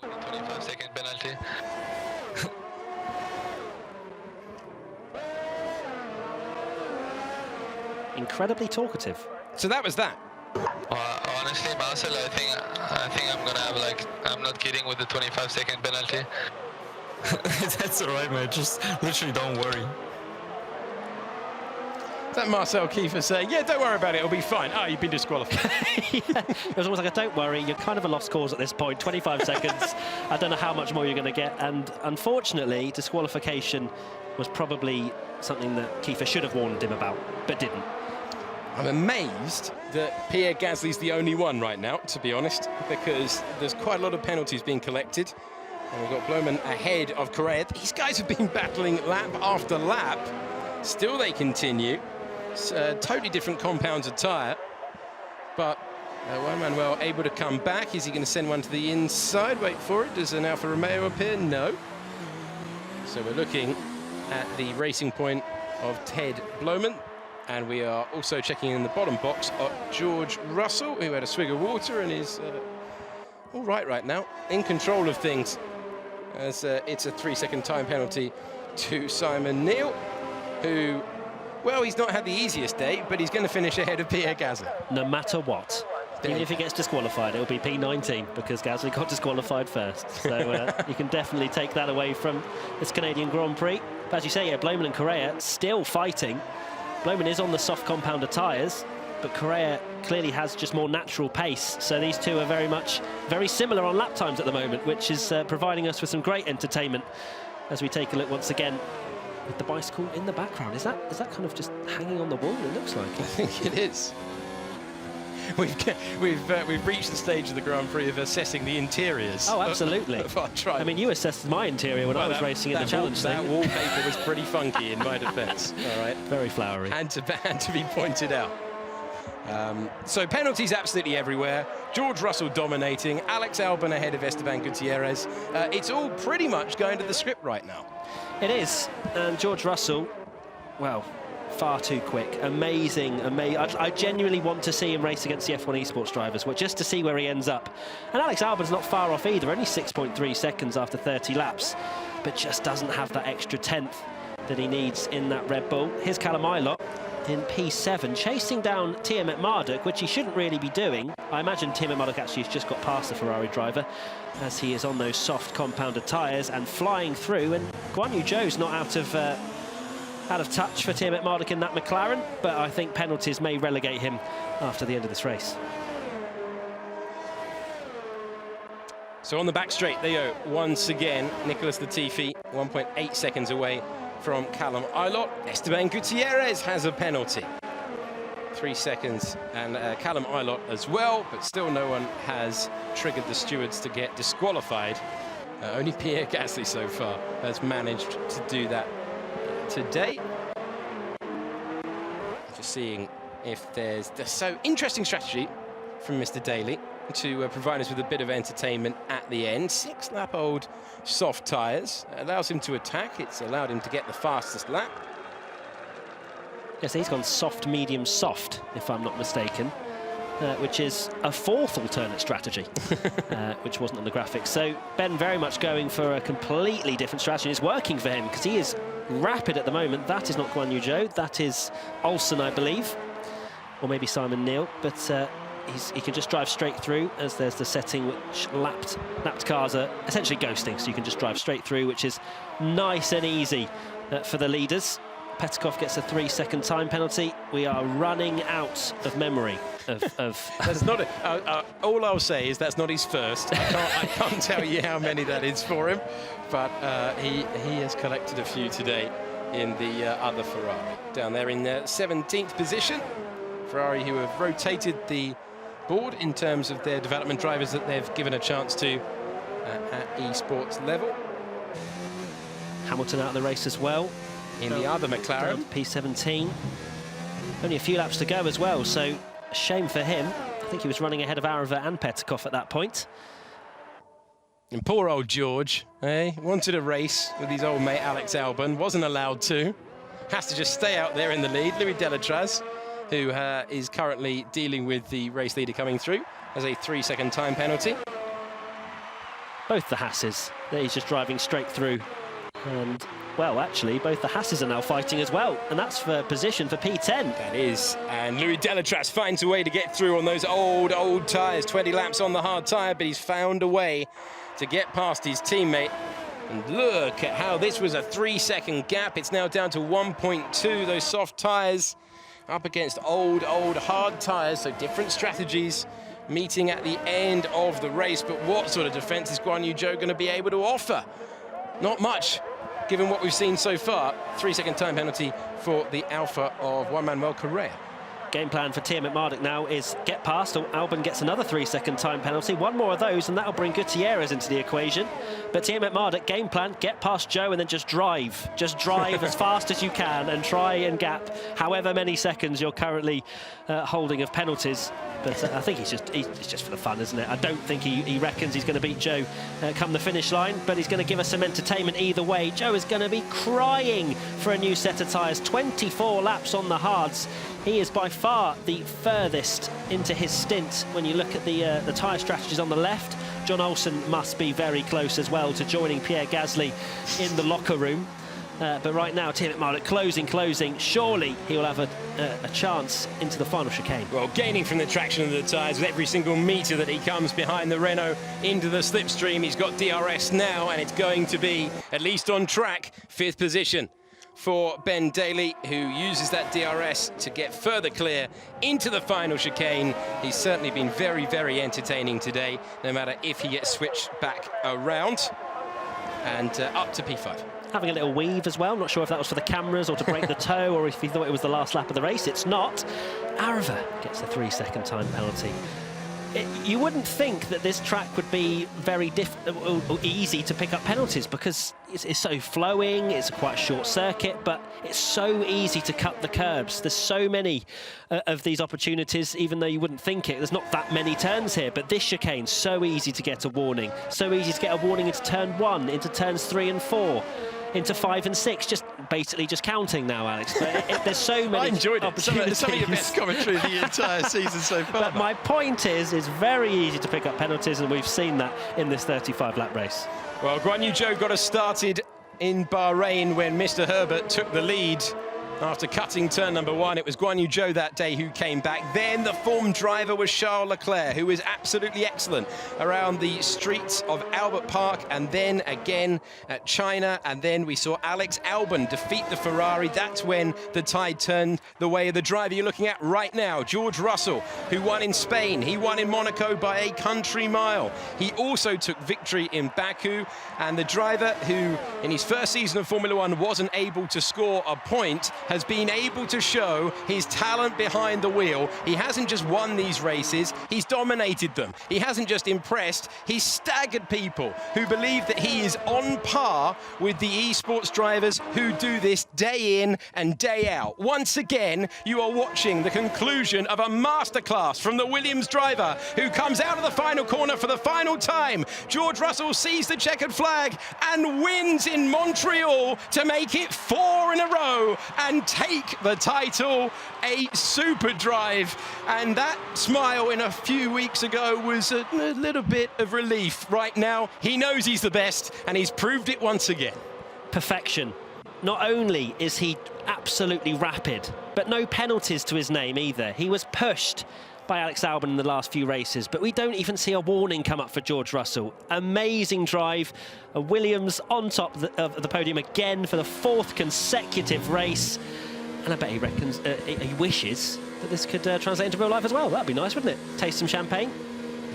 25-second penalty. Incredibly talkative. So that was that. Honestly, Marcel, I think I'm gonna have, like, I'm not kidding with the 25-second penalty. That's alright, mate. Just literally don't worry. Is that Marcel Kiefer saying, yeah, don't worry about it, it'll be fine. Oh, you've been disqualified. Yeah. It was almost like, don't worry, you're kind of a lost cause at this point. 25 seconds. I don't know how much more you're going to get. And unfortunately, disqualification was probably something that Kiefer should have warned him about, but didn't. I'm amazed that Pierre Gasly's the only one right now, to be honest, because there's quite a lot of penalties being collected. And we've got Bloemen ahead of Correa. These guys have been battling lap after lap. Still they continue. It's totally different compounds of tyre. But Juan Manuel able to come back. Is he going to send one to the inside? Wait for it. Does an Alfa Romeo appear? No. So we're looking at the racing point of Ted Bloemen. And we are also checking in the bottom box of George Russell, who had a swig of water and is all right now, in control of things, as it's a 3-second time penalty to Simon Neal, who, well, he's not had the easiest day, but he's going to finish ahead of Pierre Gasly. No matter what. Even if he gets disqualified, it'll be P19 because Gasly got disqualified first. So you can definitely take that away from this Canadian Grand Prix. But as you say, yeah, Bloemen and Correa still fighting. Bloemen is on the soft compounder tyres, but Correa clearly has just more natural pace. So these two are very similar on lap times at the moment, which is providing us with some great entertainment as we take a look once again with the bicycle in the background. Is that kind of just hanging on the wall? It looks like it. I think it is. We've reached the stage of the Grand Prix of assessing the interiors. Oh, absolutely. Of our drive. I mean, you assessed my interior when I was racing in the challenge That wallpaper was pretty funky in my defence. All right. Very flowery. Had to be pointed out. So penalties absolutely everywhere. George Russell dominating. Alex Albon ahead of Esteban Gutierrez. It's all pretty much going to the script right now. It is. And George Russell, well, far too quick. Amazing. I genuinely want to see him race against the F1 esports drivers, just to see where he ends up. And Alex Albon's not far off either, only 6.3 seconds after 30 laps, but just doesn't have that extra tenth that he needs in that Red Bull. Here's Callum Ilott in P7, chasing down Tiamat Marduk, which he shouldn't really be doing. I imagine Tiamat Marduk actually has just got past the Ferrari driver, as he is on those soft compounded tyres and flying through. And Guan Yu Zhou's not out of touch for Tiamat Marduk in that McLaren, but I think penalties may relegate him after the end of this race. So on the back straight, they go once again. Nicholas Latifi, 1.8 seconds away from Callum Ilott. Esteban Gutierrez has a penalty. 3 seconds, and Callum Ilott as well, but still no one has triggered the stewards to get disqualified. Only Pierre Gasly so far has managed to do that today. Just seeing if there's so interesting strategy from Mr. Daly to provide us with a bit of entertainment at the end. 6-lap-old soft tyres allows him to attack. It's allowed him to get the fastest lap. Yes, he's gone soft, medium, soft, if I'm not mistaken, which is a fourth alternate strategy, which wasn't on the graphics. So Ben very much going for a completely different strategy. It's working for him because he is rapid at the moment. That is not Guan Yu Zhou. That is Olsen, I believe, or maybe Simon Neal. But he can just drive straight through, as there's the setting which lapped cars are essentially ghosting, so you can just drive straight through, which is nice and easy for the leaders. Petkov gets a 3-second time penalty. We are running out of memory of That's not all I'll say is that's not his first. I can't tell you how many that is for him, but he has collected a few today in the other Ferrari. Down there in the 17th position, Ferrari, who have rotated the board in terms of their development drivers that they've given a chance to at esports level. Hamilton out of the race as well. In the other McLaren. P17. Only a few laps to go as well, so a shame for him. I think he was running ahead of Arava and Petikov at that point. And poor old George, wanted a race with his old mate Alex Albon, wasn't allowed to. Has to just stay out there in the lead. Louis Delatraz, who is currently dealing with the race leader coming through, has a 3-second time penalty. Both the Hasses, he's just driving straight through. And, well, actually, both the Hasses are now fighting as well. And that's for position for P10. That is. And Louis Delatraz finds a way to get through on those old tyres. 20 laps on the hard tyre, but he's found a way to get past his teammate. And look at how this was a 3-second gap. It's now down to 1.2. Those soft tyres up against old hard tyres. So different strategies meeting at the end of the race. But what sort of defence is Guan Yu Zhou going to be able to offer? Not much, given what we've seen so far. 3-second time penalty for the Alpha of Juan Manuel Correa. Game plan for Tiamat Marduk now is get past, or Albon gets another 3-second time penalty. One more of those, and that'll bring Gutierrez into the equation. But Tiamat Marduk, game plan, get past Zhou and then just drive. Just drive as fast as you can and try and gap however many seconds you're currently holding of penalties. But I think it's just for the fun, isn't it? I don't think he reckons he's going to beat Zhou come the finish line, but he's going to give us some entertainment either way. Zhou is going to be crying for a new set of tyres. 24 laps on the hards. He is by far the furthest into his stint when you look at the tyre strategies on the left. John Olsen must be very close as well to joining Pierre Gasly in the locker room. But right now, Tiamat Marduk closing. Surely he will have a chance into the final chicane. Well, gaining from the traction of the tyres with every single metre that he comes behind the Renault into the slipstream. He's got DRS now, and it's going to be, at least on track, 5th position for Ben Daly, who uses that DRS to get further clear into the final chicane. He's certainly been very, very entertaining today, no matter if he gets switched back around. And up to P5. Having a little weave as well. Not sure if that was for the cameras or to break the toe or if he thought it was the last lap of the race. It's not. Arava gets a 3-second time penalty. You wouldn't think that this track would be very easy to pick up penalties because it's so flowing, it's quite a short circuit, but it's so easy to cut the curbs. There's so many of these opportunities, even though you wouldn't think it. There's not that many turns here, but this chicane, so easy to get a warning. So easy to get a warning into turn 1, into turns 3 and 4. Into 5 and 6, basically just counting now, Alex. But there's so many. I enjoyed it. Some of your best commentary of the entire season so far. But my point is, it's very easy to pick up penalties, and we've seen that in this 35-lap race. Well, Guan Yu Zhou got us started in Bahrain when Mr. Herbert took the lead. After cutting turn number 1, it was Guan Yu Zhou that day who came back. Then the form driver was Charles Leclerc, who was absolutely excellent around the streets of Albert Park, and then again at China. And then we saw Alex Albon defeat the Ferrari. That's when the tide turned the way of the driver you're looking at right now, George Russell, who won in Spain. He won in Monaco by a country mile. He also took victory in Baku. And the driver who, in his first season of Formula One, wasn't able to score a point, has been able to show his talent behind the wheel. He hasn't just won these races, he's dominated them. He hasn't just impressed, he's staggered people who believe that he is on par with the esports drivers who do this day in and day out. Once again, you are watching the conclusion of a masterclass from the Williams driver who comes out of the final corner for the final time. George Russell sees the checkered flag and wins in Montreal to make it 4 in a row and take the title. A super drive, and that smile in a few weeks ago was a little bit of relief. Right now he knows he's the best, and he's proved it once again. Perfection. Not only is he absolutely rapid, but no penalties to his name either. He was pushed by Alex Albon in the last few races, but we don't even see a warning come up for George Russell. Amazing drive. Williams on top of the podium again for the 4th consecutive race. And I bet he reckons, he wishes that this could translate into real life as well. That'd be nice, wouldn't it? Taste some champagne.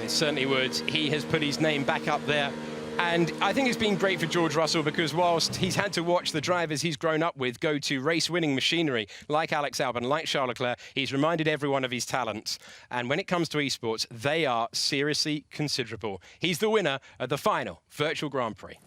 It certainly would. He has put his name back up there. And I think it's been great for George Russell because whilst he's had to watch the drivers he's grown up with go to race-winning machinery like Alex Albon, like Charles Leclerc, he's reminded everyone of his talents. And when it comes to esports, they are seriously considerable. He's the winner of the final Virtual Grand Prix.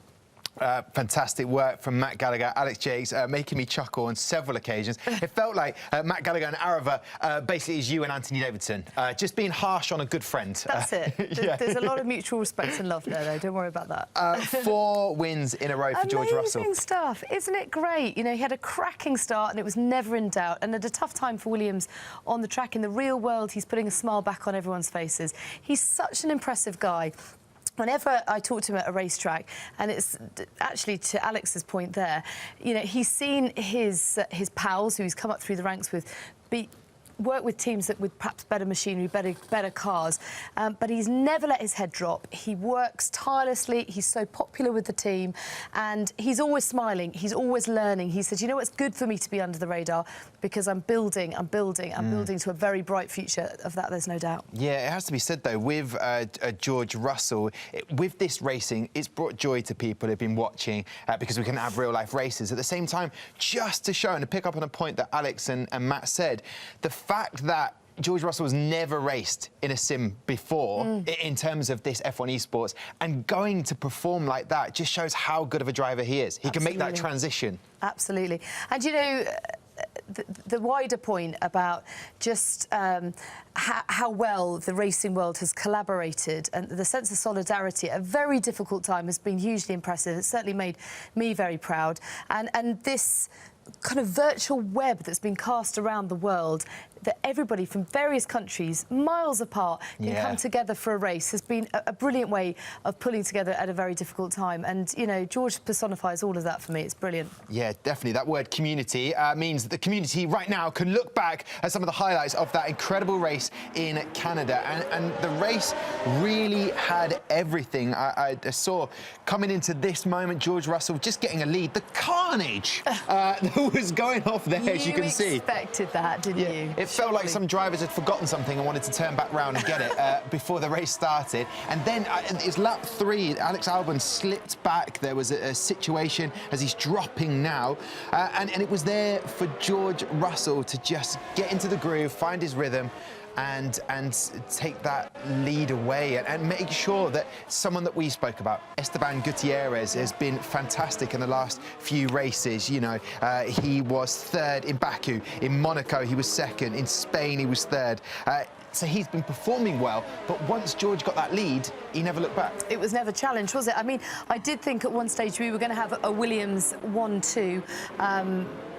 Fantastic work from Matt Gallagher, Alex Jakes, making me chuckle on several occasions. It felt like Matt Gallagher and Arava basically is you and Anthony Davidson, just being harsh on a good friend. That's it. Yeah. There's a lot of mutual respect and love there, though. Don't worry about that. 4 wins in a row for George Russell. Amazing stuff. Isn't it great? You know, he had a cracking start and it was never in doubt. And at a tough time for Williams on the track. In the real world, he's putting a smile back on everyone's faces. He's such an impressive guy. Whenever I talk to him at a racetrack, and it's actually to Alex's point there, you know, he's seen his pals who he's come up through the ranks with work with teams that with perhaps better machinery, better cars, but he's never let his head drop. He works tirelessly. He's so popular with the team, and he's always smiling. He's always learning. He says, "You know what's good for me to be under the radar because I'm building to a very bright future." Of that, there's no doubt. Yeah, it has to be said though, with George Russell, with this racing, it's brought joy to people who've been watching because we can have real-life races. At the same time, just to show and to pick up on a point that Alex and Matt said, the fact that George Russell has never raced in a sim before in terms of this F1 esports, and going to perform like that just shows how good of a driver he is. He can make that transition. Absolutely. And, you know, the wider point about just how well the racing world has collaborated and the sense of solidarity at a very difficult time has been hugely impressive. It's certainly made me very proud. And this kind of virtual web that's been cast around the world, that everybody from various countries, miles apart, can come together for a race, has been a brilliant way of pulling together at a very difficult time. And, you know, George personifies all of that for me. It's brilliant. Yeah, definitely. That word community means that the community right now can look back at some of the highlights of that incredible race in Canada. And the race really had everything. I saw coming into this moment, George Russell just getting a lead. The carnage that was going off there, as you can see. You expected that, didn't you? It felt like some drivers had forgotten something and wanted to turn back round and get it before the race started. And then it's lap 3. Alex Albon slipped back. There was a situation as he's dropping now. And it was there for George Russell to just get into the groove, find his rhythm, and take that lead away and make sure that someone that we spoke about, Esteban Gutierrez, has been fantastic in the last few races. You know, he was 3rd in Baku, in Monaco he was 2nd, in Spain he was 3rd. So he's been performing well, but once George got that lead, he never looked back. It was never challenged, was it? I mean, I did think at one stage we were going to have a Williams 1-2.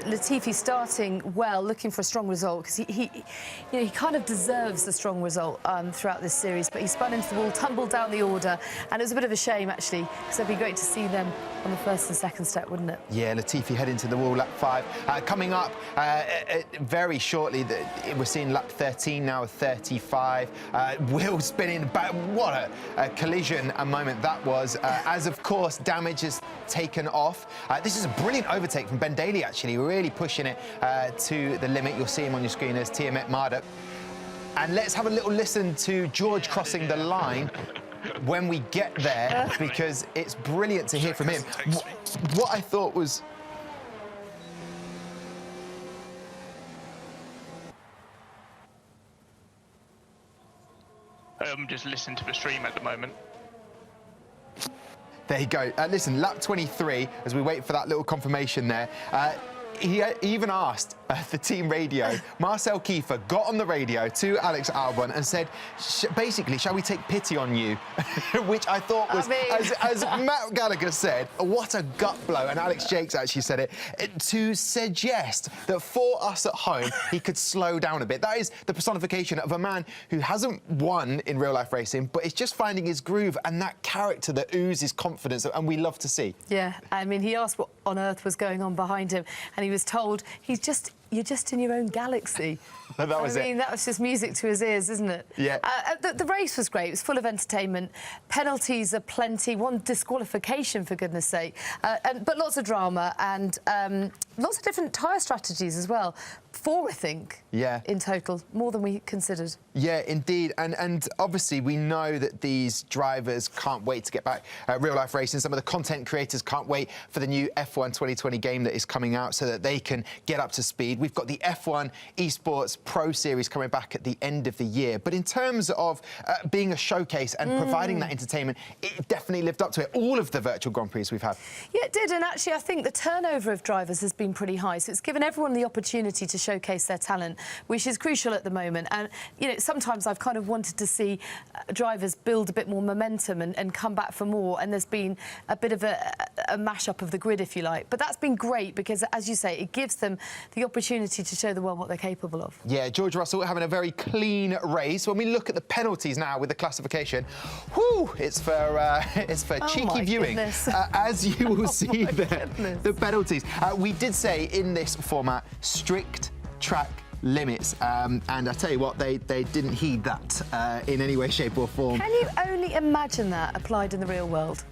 Latifi starting well, looking for a strong result, because he kind of deserves the strong result throughout this series, but he spun into the wall, tumbled down the order, and it was a bit of a shame, actually, because it'd be great to see them on the 1st and 2nd step, wouldn't it? Yeah, Latifi heading to the wall, lap 5. Coming up very shortly, we're seeing lap 13 now, 35. Wheel spinning back. What a collision a moment that was, as, of course, damage is taken off. This is a brilliant overtake from Ben Daly, actually, really pushing it to the limit. You'll see him on your screen as Tiamat Marduk. And let's have a little listen to George crossing the line when we get there, because it's brilliant to hear from him. What I thought was... Just listening to the stream at the moment. There you go. Listen, lap 23, as we wait for that little confirmation there, he even asked the team radio, Marcel Kiefer got on the radio to Alex Albon and said, basically, shall we take pity on you? Which I thought was, as Matt Gallagher said, what a gut blow, and Alex Jakes actually said it, to suggest that for us at home, he could slow down a bit. That is the personification of a man who hasn't won in real-life racing, but is just finding his groove and that character that oozes confidence, and we love to see. Yeah, I mean, he asked what on earth was going on behind him, and he was told you're just in your own galaxy. That was it. I mean, that was just music to his ears, isn't it? Yeah. The race was great. It was full of entertainment. Penalties are plenty. One disqualification, for goodness sake. But lots of drama. And lots of different tyre strategies as well. 4, I think, in total, more than we considered. Yeah, indeed. And obviously, we know that these drivers can't wait to get back real-life racing. Some of the content creators can't wait for the new F1 2020 game that is coming out so that they can get up to speed. We've got the F1 Esports Pro Series coming back at the end of the year. But in terms of being a showcase and providing that entertainment, it definitely lived up to it. All of the virtual Grand Prix we've had. Yeah, it did. And actually, I think the turnover of drivers has been pretty high. So it's given everyone the opportunity to showcase their talent, which is crucial at the moment. And, you know, sometimes I've kind of wanted to see drivers build a bit more momentum and come back for more. And there's been a bit of a mash-up of the grid, if you like. But that's been great because, as you say, it gives them the opportunity to show the world what they're capable of. Yeah, George Russell having a very clean race. When we look at the penalties now with the classification, whew, it's for cheeky viewing. As you will see there, the penalties. We did say in this format, strict track limits, and I tell you what, they didn't heed that in any way, shape or form. Can you only imagine that applied in the real world?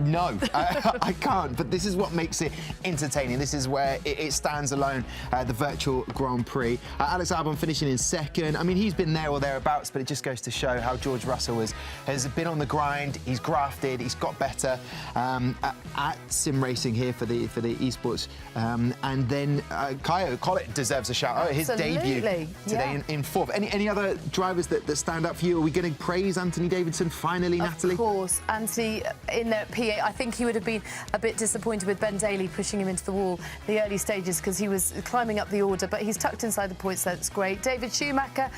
No, I can't, but this is what makes it entertaining. This is where it stands alone, the Virtual Grand Prix. Alex Albon finishing in second. I mean, he's been there or thereabouts, but it just goes to show how George Russell has been on the grind, he's grafted, he's got better at sim racing here for the esports. And then Caio Collet deserves a shout out. His debut today in fourth. Any other drivers that stand up for you? Are we going to praise Anthony Davidson finally, Natalie? Of course, Anthony in the P8. I think he would have been a bit disappointed with Ben Daly pushing him into the wall the early stages because he was climbing up the order, but he's tucked inside the points, so that's great. David Schumacher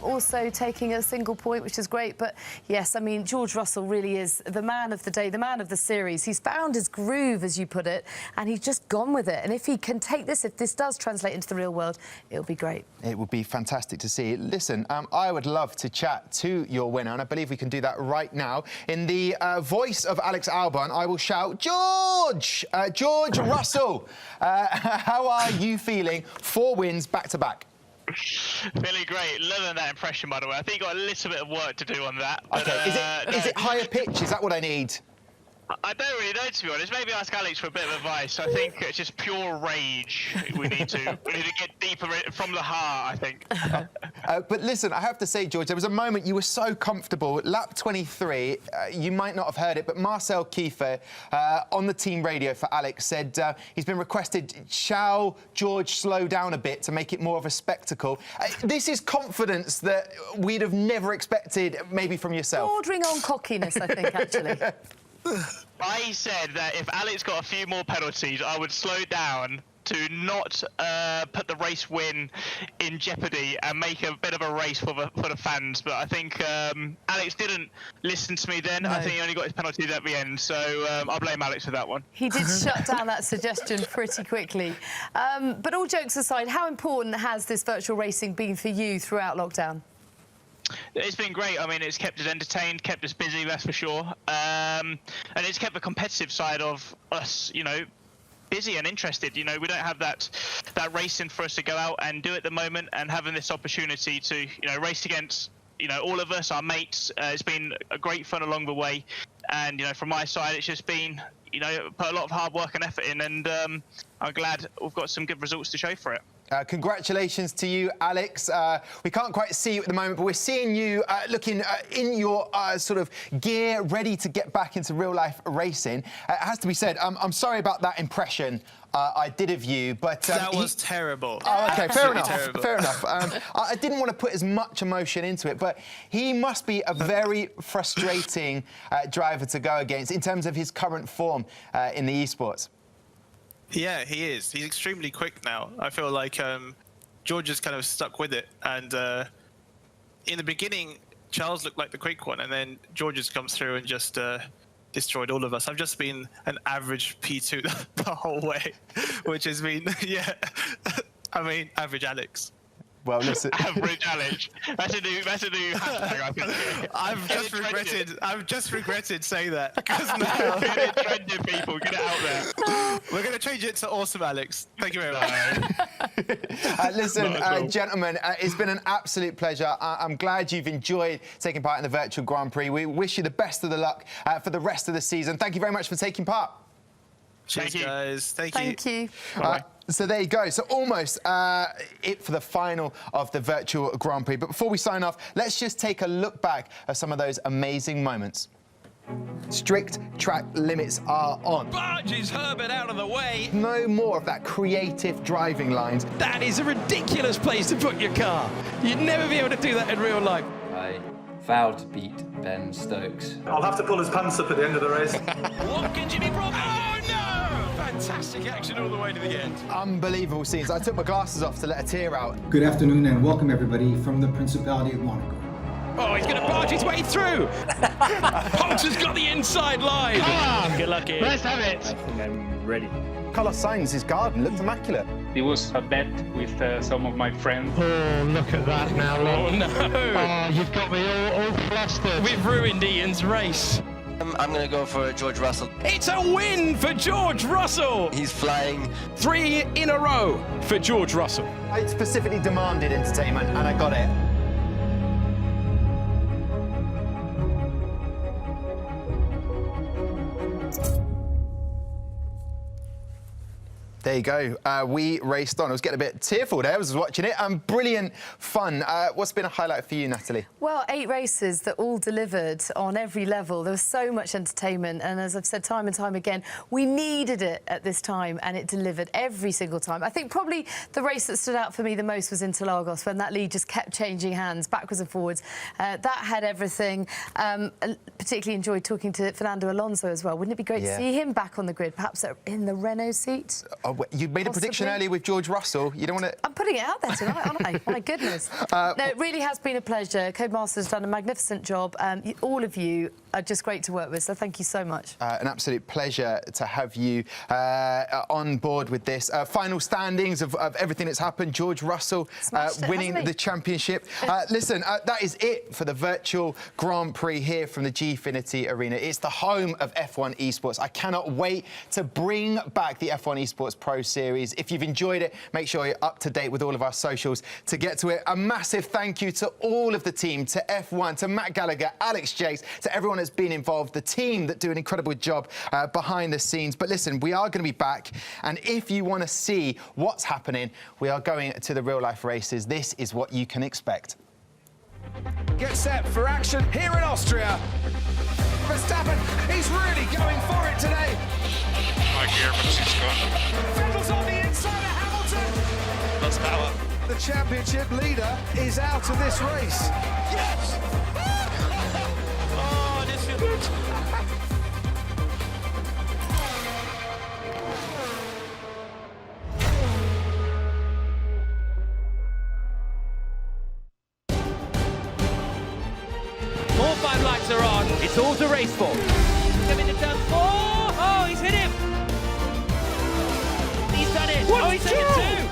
also taking a single point, which is great. But yes, I mean, George Russell really is the man of the day, the man of the series. He's found his groove, as you put it, and he's just gone with it. And if he can take this, if this does translate into the real world, it'll be great. It would be fantastic to see. Listen, I would love to chat to your winner, and I believe we can do that right now. In the voice of Alex Albon, I will shout, George! George Russell, how are you feeling? 4 wins back-to-back. Feeling great. Loving that impression, by the way. I think you've got a little bit of work to do on that. But, okay, is it higher pitch? Is that what I need? I don't really know, to be honest. Maybe ask Alex for a bit of advice. I think it's just pure rage. We need to get deeper from the heart, I think. But listen, I have to say, George, there was a moment you were so comfortable. Lap 23, you might not have heard it, but Marcel Kiefer on the team radio for Alex said he's been requested, shall George slow down a bit to make it more of a spectacle? This is confidence that we'd have never expected, maybe from yourself. Bordering on cockiness, I think, actually. I said that if Alex got a few more penalties, I would slow down to not put the race win in jeopardy and make a bit of a race for the fans. But I think Alex didn't listen to me then. No. I think he only got his penalties at the end. So I'll blame Alex for that one. He did shut down that suggestion pretty quickly. But all jokes aside, how important has this virtual racing been for you throughout lockdown? It's been great. I mean, it's kept us entertained, kept us busy, that's for sure. And it's kept the competitive side of us, you know, busy and interested. You know, we don't have that racing for us to go out and do at the moment, and having this opportunity to, you know, race against, you know, all of us, our mates. It's been a great fun along the way. And, you know, from my side, it's just been, you know, put a lot of hard work and effort in, and I'm glad we've got some good results to show for it. Congratulations to you, Alex. We can't quite see you at the moment, but we're seeing you looking in your sort of gear, ready to get back into real-life racing. It has to be said, I'm sorry about that impression I did of you, but... that was terrible. Oh, OK, fair enough, terrible. fair enough. I didn't want to put as much emotion into it, but he must be a very frustrating driver to go against in terms of his current form in the esports. Yeah, he is. He's extremely quick now. I feel like George is kind of stuck with it. And in the beginning, Charles looked like the quick one, and then George just comes through and just destroyed all of us. I've just been an average P2 the whole way, which has been, yeah, I mean, average Alex. Well, listen. Average Alex. That's a new hashtag, I think. I've just regretted saying that. Because now get it trending, people. Get it out there. We're going to change it to awesome, Alex. Thank you very much. Listen, gentlemen, it's been an absolute pleasure. I'm glad you've enjoyed taking part in the Virtual Grand Prix. We wish you the best of the luck for the rest of the season. Thank you very much for taking part. Cheers, guys. Thank you. So there you go. So almost it for the final of the Virtual Grand Prix. But before we sign off, let's just take a look back at some of those amazing moments. Strict track limits are on. Barges Herbert out of the way. No more of that creative driving lines. That is a ridiculous place to put your car. You'd never be able to do that in real life. I vowed to beat Ben Stokes. I'll have to pull his pants up at the end of the race. What can Jimmy Brock? Oh no! Fantastic action all the way to the end. Unbelievable scenes. I took my glasses off to let a tear out. Good afternoon and welcome everybody from the Principality of Monaco. Oh, he's going to barge his way through. Holtz has got the inside line. Come on, good luck, Ian. Let's have it. I think I'm ready. Carlos Sainz's garden looked immaculate. It was a bet with some of my friends. Oh, look at that now. Oh, no. Oh, you've got me all flustered. We've ruined Ian's race. I'm going to go for George Russell. It's a win for George Russell. He's flying. 3 in a row for George Russell. I specifically demanded entertainment and I got it. There you go. We raced on. I was getting a bit tearful there. I was watching it. Brilliant fun. What's been a highlight for you, Natalie? Well, 8 races that all delivered on every level. There was so much entertainment. And as I've said time and time again, we needed it at this time and it delivered every single time. I think probably the race that stood out for me the most was Interlagos, when that lead just kept changing hands backwards and forwards. That had everything. Particularly enjoyed talking to Fernando Alonso as well. Wouldn't it be great to see him back on the grid, perhaps in the Renault seat? You made a prediction earlier with George Russell. You don't want to... I'm putting it out there tonight, aren't I? My goodness. No, it really has been a pleasure. Codemaster's done a magnificent job. All of you are just great to work with, so thank you so much. An absolute pleasure to have you on board with this. Final standings of everything that's happened. George Russell winning the championship. Listen, that is it for the Virtual Grand Prix here from the Gfinity Arena. It's the home of F1 esports. I cannot wait to bring back the F1 esports Pro Series. If you've enjoyed it, make sure you're up to date with all of our socials to get to it. A massive thank you to all of the team, to F1, to Matt Gallagher, Alex Jakes, to everyone that's been involved, the team that do an incredible job behind the scenes. But listen, we are going to be back, and if you want to see what's happening, we are going to the real-life races. This is what you can expect. Get set for action here in Austria. Verstappen, he's really going for it today. Vettel's on the inside of Hamilton. Lots of power. The championship leader is out of this race. Yes! Oh, this feels good. All 5 lights are on. It's all to race for. Coming to turn 4. Oh, he's hit him. He's done it. Oh, he's taken 2.